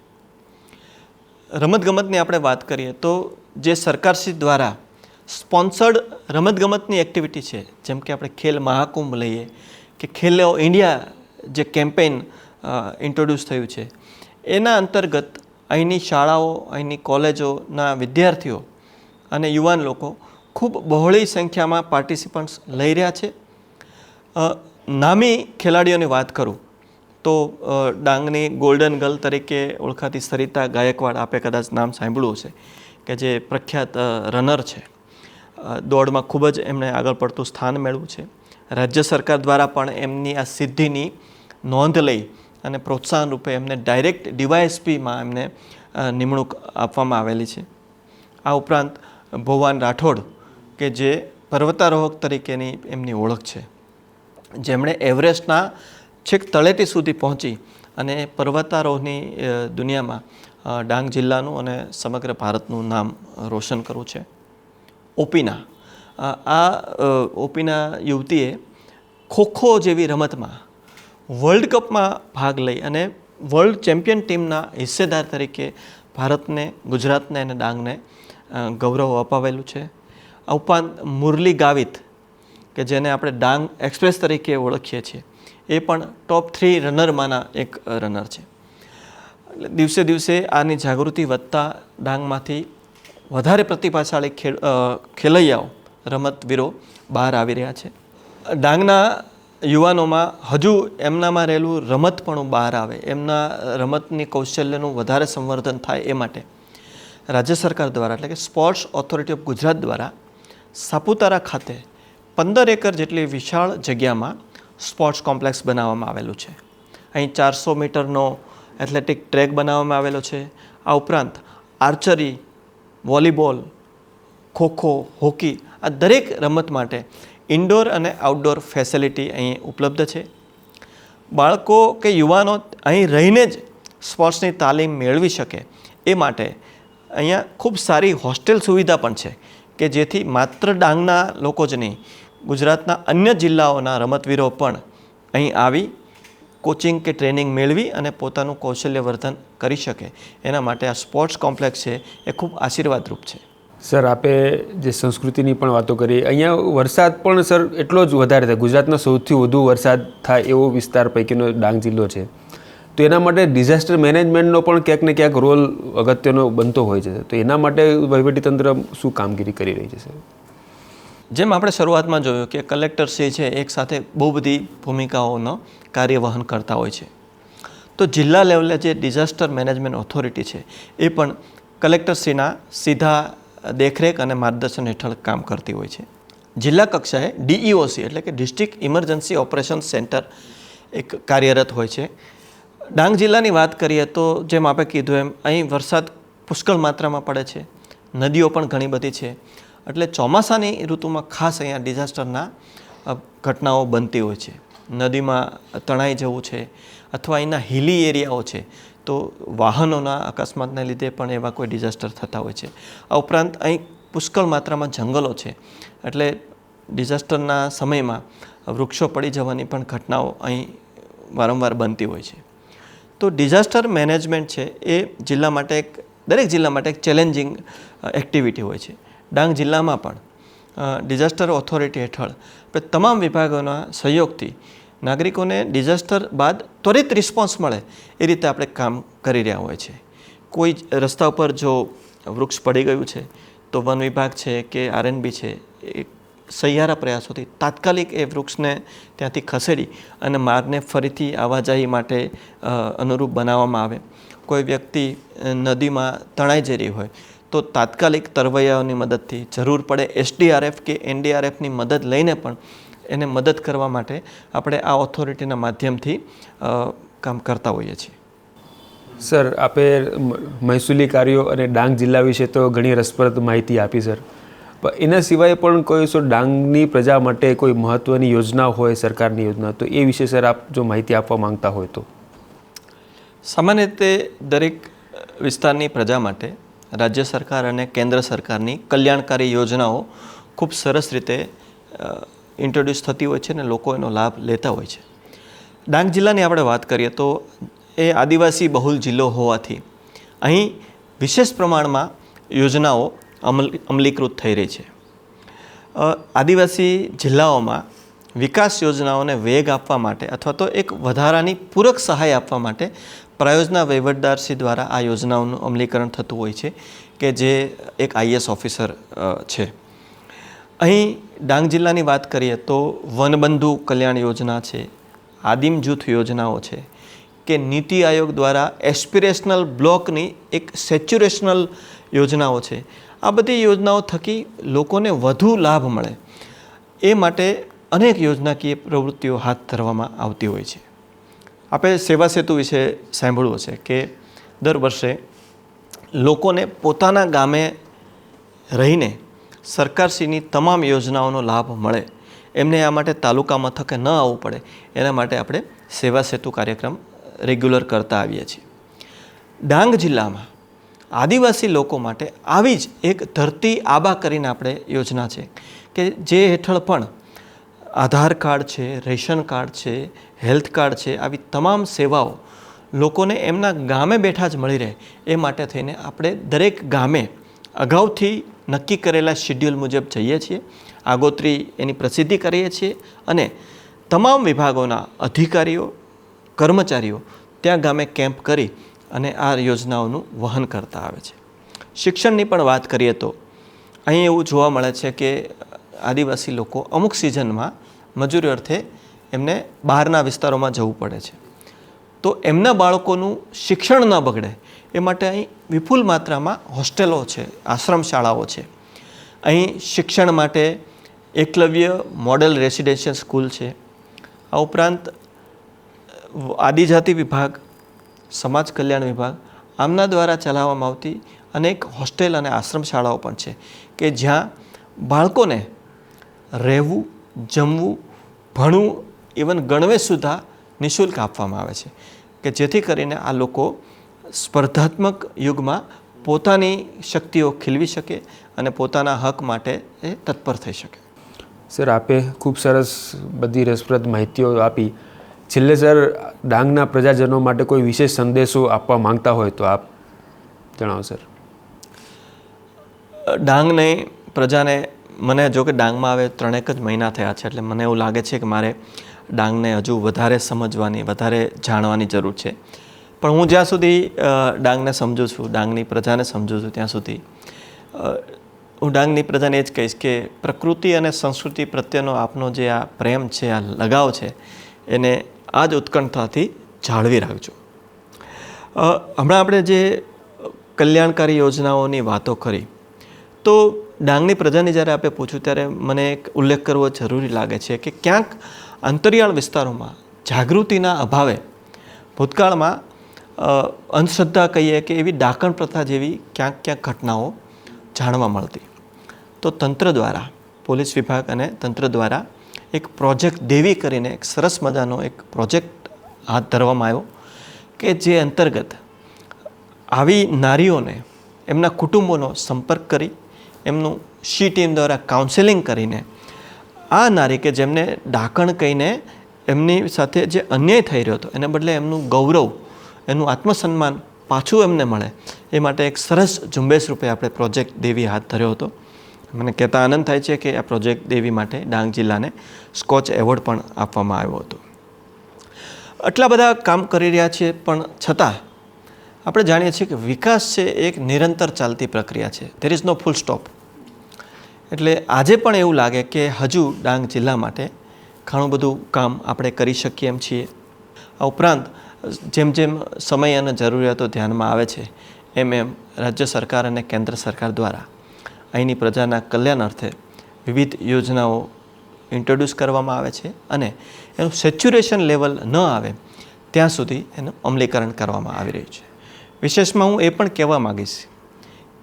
રમતગમતની આપણે વાત કરીએ તો જે સરકારશ્રી દ્વારા સ્પોન્સર્ડ રમતગમતની એક્ટિવિટી છે, જેમ કે આપણે ખેલ મહાકુંભ લઈએ કે ખેલો ઇન્ડિયા જે કેમ્પેઇન ઇન્ટ્રોડ્યુસ થયું છે, એના અંતર્ગત અહીંની શાળાઓ, અહીંની કોલેજોના વિદ્યાર્થીઓ અને યુવાન લોકો ખૂબ બહોળી સંખ્યામાં પાર્ટિસિપન્ટ્સ લઈ રહ્યા છે. નામી ખેલાડીઓની વાત કરું તો ડાંગની ગોલ્ડન ગર્લ તરીકે ઓળખાતી સરિતા ગાયકવાડ, આપે કદાચ નામ સાંભળ્યું હશે, કે જે પ્રખ્યાત રનર છે. દોડમાં ખૂબ જ એમણે આગળ પડતું સ્થાન મેળવ્યું છે. રાજ્ય સરકાર દ્વારા પણ એમની આ સિદ્ધિની નોંધ લઈ અને પ્રોત્સાહન રૂપે એમને ડાયરેક્ટ ડીવાયએસપીમાં એમને નિમણૂક આપવામાં આવેલી છે. આ ઉપરાંત ભુવન રાઠોડ કે જે પર્વતારોહક તરીકેની એમની ઓળખ છે, જેમણે એવરેસ્ટના છેક તળેટી સુધી પહોંચી અને પર્વતારોહની દુનિયામાં ડાંગ જિલ્લાનું અને સમગ્ર ભારતનું નામ રોશન કરવું છે. ઓપીના, આ ઓપીના યુવતીએ ખોખો જેવી રમતમાં વર્લ્ડ કપમાં ભાગ લઈ અને વર્લ્ડ ચેમ્પિયન ટીમના હિસ્સેદાર તરીકે ભારતને, ગુજરાતને અને ડાંગને ગૌરવ અપાવેલું છે. આ ઉપરાંત મુરલી ગાવિત કે જેને આપણે ડાંગ એક્સપ્રેસ તરીકે ઓળખીએ છીએ, એ પણ ટોપ 3 રનરમાંના એક રનર છે. એટલે દિવસે દિવસે આની જાગૃતિ વધતા ડાંગમાંથી વધારે પ્રતિભાશાળી ખેલૈયાઓ, રમતવીરો બહાર આવી રહ્યા છે. ડાંગના યુવાનોમાં હજુ એમનામાં રહેલું રમતપણું બહાર આવે, એમના રમતની કૌશલ્યનું વધારે સંવર્ધન થાય એ માટે રાજ્ય સરકાર દ્વારા એટલે કે સ્પોર્ટ્સ ઓથોરિટી ઓફ ગુજરાત દ્વારા સાપુતારા ખાતે 15 એકર જેટલી વિશાળ જગ્યામાં સ્પોર્ટ્સ કોમ્પ્લેક્સ બનાવવામાં આવેલું છે. અહીં 400 મીટરનો એથ્લેટિક ટ્રેક બનાવવામાં આવેલો છે. આ ઉપરાંત આર્ચરી, વોલીબોલ, ખોખો, હોકી આ દરેક રમત માટે ઇન્ડોર અને આઉટડોર ફેસિલિટી અહીં ઉપલબ્ધ છે. બાળકો કે યુવાનો અહીં રહીને જ સ્પોર્ટ્સની તાલીમ મેળવી શકે એ માટે અહીંયા ખૂબ સારી હોસ્ટેલ સુવિધા પણ છે કે જેથી માત્ર ડાંગના લોકો જ નહીં, ગુજરાતના અન્ય જિલ્લાઓના રમતવીરો પણ અહીં આવી કોચિંગ કે ટ્રેનિંગ મેળવી અને પોતાનું કૌશલ્યવર્ધન કરી શકે. એના માટે આ સ્પોર્ટ્સ કોમ્પ્લેક્સ છે એ ખૂબ આશીર્વાદરૂપ છે. સર, આપે જે સંસ્કૃતિની પણ વાતો કરી, અહીંયા વરસાદ પણ સર એટલો જ વધારે થાય. ગુજરાતનો સૌથી વધુ વરસાદ થાય એવો વિસ્તાર પૈકીનો ડાંગ જિલ્લો છે. તો એના માટે ડિઝાસ્ટર મેનેજમેન્ટનો પણ ક્યાંક ને ક્યાંક રોલ અગત્યનો બનતો હોય છે. તો એના માટે વહીવટીતંત્ર શું કામગીરી કરી રહી છે? સર, જેમ આપણે શરૂઆતમાં જોયું કે કલેક્ટરશ્રી છે એક સાથે બહુ બધી ભૂમિકાઓનો કાર્યવહન કરતા હોય છે, તો જિલ્લા લેવલે જે ડિઝાસ્ટર મેનેજમેન્ટ ઓથોરિટી છે એ પણ કલેક્ટરશ્રીના સીધા દેખરેખ અને માર્ગદર્શન હેઠળ કામ કરતી હોય છે. જિલ્લા કક્ષાએ DEOC એટલે કે ડિસ્ટ્રિક્ટ ઇમરજન્સી ઓપરેશન સેન્ટર એક કાર્યરત હોય છે. ડાંગ જિલ્લાની વાત કરીએ તો જેમ આપણે કીધું એમ અહીં વરસાદ પુષ્કળ માત્રામાં પડે છે, નદીઓ પણ ઘણી બધી છે, એટલે ચોમાસાની ઋતુમાં ખાસ અહીંયા ડિઝાસ્ટરના ઘટનાઓ બનતી હોય છે. નદીમાં તણાઈ જવું છે અથવા અહીંના હિલી એરિયાઓ છે તો વાહનોના અકસ્માતને લીધે પણ એવા કોઈ ડિઝાસ્ટર થતા હોય છે. આ ઉપરાંત અહીં પુષ્કળ માત્રામાં જંગલો છે એટલે ડિઝાસ્ટરના સમયમાં વૃક્ષો પડી જવાની પણ ઘટનાઓ અહીં વારંવાર બનતી હોય છે. તો ડિઝાસ્ટર મેનેજમેન્ટ છે એ જિલ્લા માટે દરેક જિલ્લા માટે એક ચેલેન્જિંગ એક્ટિવિટી હોય છે. ડાંગ જિલ્લામાં પણ ડિઝાસ્ટર ઓથોરિટી હેઠળ આપણે તમામ વિભાગોના સહયોગથી નાગરિકોને ડિઝાસ્ટર બાદ ત્વરિત રિસ્પોન્સ મળે એ રીતે આપણે કામ કરી રહ્યા હોય છે. કોઈ રસ્તા ઉપર જો વૃક્ષ પડી ગયું છે તો વન વિભાગ છે કે RNB છે એ સહિયારા પ્રયાસોથી તાત્કાલિક એ વૃક્ષને ત્યાંથી ખસેડી અને માર્ગને ફરીથી આવાજાહી માટે અનુરૂપ બનાવવામાં આવે. કોઈ વ્યક્તિ નદીમાં તણાઈ જઈ રહી હોય તો તાત્કાલિક તરવૈયાઓની મદદથી, જરૂર પડે SDRF કે NDRFની મદદ લઈને પણ એને મદદ કરવા માટે આપણે આ ઓથોરિટીના માધ્યમથી કામ કરતા હોઈએ છીએ. સર, આપે મહેસૂલી કાર્યો અને ડાંગ જિલ્લા વિશે તો ઘણી રસપ્રદ માહિતી આપી સર, પણ એના સિવાય પણ કોઈ ડાંગની પ્રજા માટે કોઈ મહત્ત્વની યોજના હોય, સરકારની યોજના, તો એ વિશે સર આપ જો માહિતી આપવા માંગતા હોય તો. સામાન્ય રીતે દરેક વિસ્તારની પ્રજા માટે રાજ્ય સરકાર અને કેન્દ્ર સરકારની કલ્યાણકારી યોજનાઓ ખૂબ સરસ રીતે ઇન્ટ્રોડ્યુસ થતી હોય છે અને લોકો એનો લાભ લેતા હોય છે. ડાંગ જિલ્લાની આપણે વાત કરીએ તો એ આદિવાસી બહુલ જિલ્લો હોવાથી અહીં વિશેષ પ્રમાણમાં યોજનાઓ અમલીકૃત થઈ રહી છે. આદિવાસી જિલ્લાઓમાં વિકાસ યોજનાઓને વેગ આપવા માટે અથવા તો એક વધારાની પૂરક સહાય આપવા માટે પ્રાયોજના વહીવટદારશ્રી દ્વારા આ યોજનાઓનું અમલીકરણ થતું હોય છે કે જે એક IAS ઓફિસર છે. અહીં ડાંગ જિલ્લાની વાત કરીએ તો વનબંધુ કલ્યાણ યોજના છે, આદિમ જૂથ યોજનાઓ છે કે નીતિ આયોગ દ્વારા એસ્પિરેશનલ બ્લોકની એક સેચ્યુરેશનલ યોજનાઓ છે. આ બધી યોજનાઓ થકી લોકોને વધુ લાભ મળે એ માટે અનેક યોજનાકીય પ્રવૃત્તિઓ હાથ ધરવામાં આવતી હોય છે. આપણે સેવા સેતુ વિશે સાંભળ્યું હશે કે દર વર્ષે લોકોને પોતાના ગામે રહીને સરકારશ્રીની તમામ યોજનાઓનો લાભ મળે, એમને આ માટે તાલુકા મથકે ન આવવું પડે, એના માટે આપણે સેવા સેતુ કાર્યક્રમ રેગ્યુલર કરતા આવીએ છીએ. ડાંગ જિલ્લામાં આદિવાસી લોકો માટે આવી જ એક ધરતી આબા કરીને આપણે યોજના છે કે જે હેઠળ પણ આધાર કાર્ડ છે, રેશન કાર્ડ છે, હેલ્થ કાર્ડ છે, આવી તમામ સેવાઓ લોકોને એમના ગામે બેઠા જ મળી રહે એ માટે થઈને આપણે દરેક ગામે અગાઉથી નક્કી કરેલા શિડ્યુલ મુજબ જઈએ છીએ, આગોતરી એની પ્રસિદ્ધિ કરીએ છીએ અને તમામ વિભાગોના અધિકારીઓ, કર્મચારીઓ ત્યાં ગામે કેમ્પ કરી અને આ યોજનાઓનું વહન કરતા આવે છે. શિક્ષણની પણ વાત કરીએ તો અહીં એવું જોવા મળે છે કે આદિવાસી લોકો અમુક સિઝનમાં મજૂરી અર્થે એમને બહારના વિસ્તારોમાં જવું પડે છે. તો એમના બાળકોનું શિક્ષણ ન બગડે એ માટે અહીં વિપુલ માત્રામાં હોસ્ટેલો છે, આશ્રમ શાળાઓ છે. અહીં શિક્ષણ માટે એકલવ્ય મોડેલ રેસિડેન્શિયલ સ્કૂલ છે. આ ઉપરાંત આદિજાતિ વિભાગ, સમાજ કલ્યાણ વિભાગ આમના દ્વારા ચલાવવામાં આવતી અનેક હોસ્ટેલ અને આશ્રમ શાળાઓ પણ છે કે જ્યાં બાળકોને રહેવું, જમવું, ભણવું, ઇવન ગણવેશ સુદ્ધા નિઃશુલ્ક આપવામાં આવે છે કે જેથી કરીને આ લોકો સ્પર્ધાત્મક યુગમાં પોતાની શક્તિઓ ખીલવી શકે અને પોતાના હક માટે એ તત્પર થઈ શકે. સર, આપે ખૂબ સરસ બધી રસપ્રદ માહિતીઓ આપી. છેલ્લે સર, ડાંગના પ્રજાજનો માટે કોઈ વિશેષ સંદેશો આપવા માંગતા હોય તો આપ જણાવો સર. ડાંગને પ્રજાને, મને જો કે ડાંગમાં હવે 3 જ મહિના થયા છે એટલે મને એવું લાગે છે કે મારે ડાંગને હજુ વધારે સમજવાની, વધારે જાણવાની જરૂર છે. પણ હું જ્યાં સુધી ડાંગને સમજું છું, ડાંગની પ્રજાને સમજું છું ત્યાં સુધી હું ડાંગની પ્રજાને એ જ કહીશ કે પ્રકૃતિ અને સંસ્કૃતિ પ્રત્યેનો આપનો જે આ પ્રેમ છે, આ લગાવ છે, એને આ જ ઉત્કંઠાથી જાળવી રાખજો. હમણાં આપણે જે કલ્યાણકારી યોજનાઓની વાતો કરી તો ડાંગની પ્રજાની જ્યારે આપણે પૂછ્યું ત્યારે મને એક ઉલ્લેખ કરવો જરૂરી લાગે છે કે ક્યાંક અંતરિયાળ વિસ્તારોમાં જાગૃતિના અભાવે ભૂતકાળમાં અંધશ્રદ્ધા કહીએ કે એવી ડાકણ પ્રથા જેવી ક્યાંક ક્યાંક ઘટનાઓ જાણવા મળતી. તો તંત્ર દ્વારા, પોલીસ વિભાગ અને તંત્ર દ્વારા એક પ્રોજેક્ટ દેવી કરીને એક સરસ મજાનો એક પ્રોજેક્ટ હાથ ધરવામાં આવ્યો કે જે અંતર્ગત આવી નારીઓને એમના કુટુંબોનો સંપર્ક કરી એમનું શી ટીમ દ્વારા કાઉન્સેલિંગ કરીને આ નારી કે જેમને ડાકણ કહીને એમની સાથે જે અન્યાય થઈ રહ્યો હતો એને બદલે એમનું ગૌરવ, એનું આત્મસન્માન પાછું એમને મળે એ માટે એક સરસ ઝુંબેશ રૂપે આપણે પ્રોજેક્ટ દેવી હાથ ધર્યો હતો. મને કહેતા આનંદ થાય છે કે આ પ્રોજેક્ટ દેવી માટે ડાંગ જિલ્લાને સ્કોચ એવોર્ડ પણ આપવામાં આવ્યો હતો. આટલા બધા કામ કરી રહ્યા છીએ પણ છતાં આપણે જાણીએ છીએ કે વિકાસ છે એક નિરંતર ચાલતી પ્રક્રિયા છે. There is no full stop. એટલે આજે પણ એવું લાગે કે હજુ ડાંગ જિલ્લા માટે ઘણું બધું કામ આપણે કરી શકીએ એમ છીએ. આ ઉપરાંત જેમ જેમ સમય અને જરૂરિયાતો ધ્યાનમાં આવે છે એમ એમ રાજ્ય સરકાર અને કેન્દ્ર સરકાર દ્વારા અહીંની પ્રજાના કલ્યાણ અર્થે વિવિધ યોજનાઓ ઇન્ટ્રોડ્યુસ કરવામાં આવે છે અને એનું સેચ્યુરેશન લેવલ ન આવે ત્યાં સુધી એનું અમલીકરણ કરવામાં આવી રહ્યું છે. વિશેષમાં હું એ પણ કહેવા માગીશ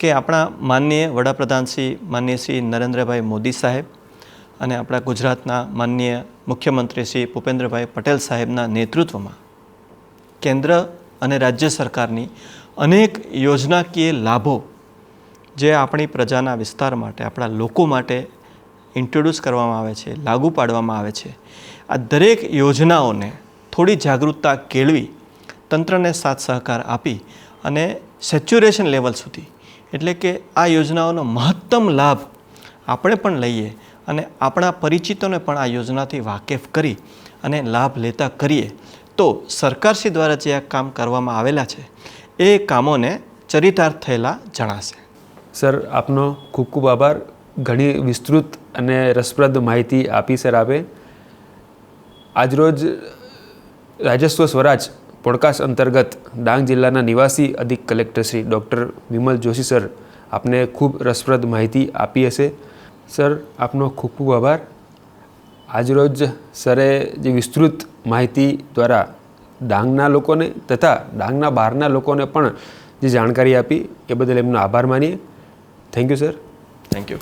કે આપણા માનનીય વડાપ્રધાન માનનીય શ્રી નરેન્દ્રભાઈ મોદી સાહેબ અને આપણા ગુજરાતના માનનીય મુખ્યમંત્રી શ્રી ભૂપેન્દ્રભાઈ પટેલ સાહેબના નેતૃત્વમાં કેન્દ્ર અને રાજ્ય સરકારની અનેક યોજનાકીય લાભો જે આપણી પ્રજાના વિસ્તાર માટે, આપણા લોકો માટે ઇન્ટ્રોડ્યુસ કરવામાં આવે છે, લાગુ પાડવામાં આવે છે. આ દરેક યોજનાઓને થોડી જાગૃતતા કેળવી, તંત્રને સાથ સહકાર આપી અને સેચ્યુરેશન લેવલ સુધી, એટલે કે આ યોજનાઓનો મહત્તમ લાભ આપણે પણ લઈએ અને આપણા પરિચિતોને પણ આ યોજનાથી વાકેફ કરી અને લાભ લેતા કરીએ તો સરકારશ્રી દ્વારા જે આ કામ કરવામાં આવેલા છે એ કામોને ચરિતાર્થ થયેલા જણાશે. સર, આપનો ખૂબ ખૂબ આભાર. ઘણી વિસ્તૃત અને રસપ્રદ માહિતી આપી સર આપે. આજરોજ રાજસ્વ સ્વરાજ પોડકાસ્ટ અંતર્ગત ડાંગ જિલ્લાના નિવાસી અધિક collector Shri doctor Vimal Joshi sir આપને ખૂબ રસપ્રદ માહિતી આપી હશે. સર, આપનો ખૂબ ખૂબ આભાર. આજરોજ સરે જે વિસ્તૃત માહિતી દ્વારા ડાંગના લોકોને તથા ડાંગના બહારના લોકોને પણ જે જાણકારી આપી એ બદલ એમનો આભાર માનીએ. Thank you sir. Thank you.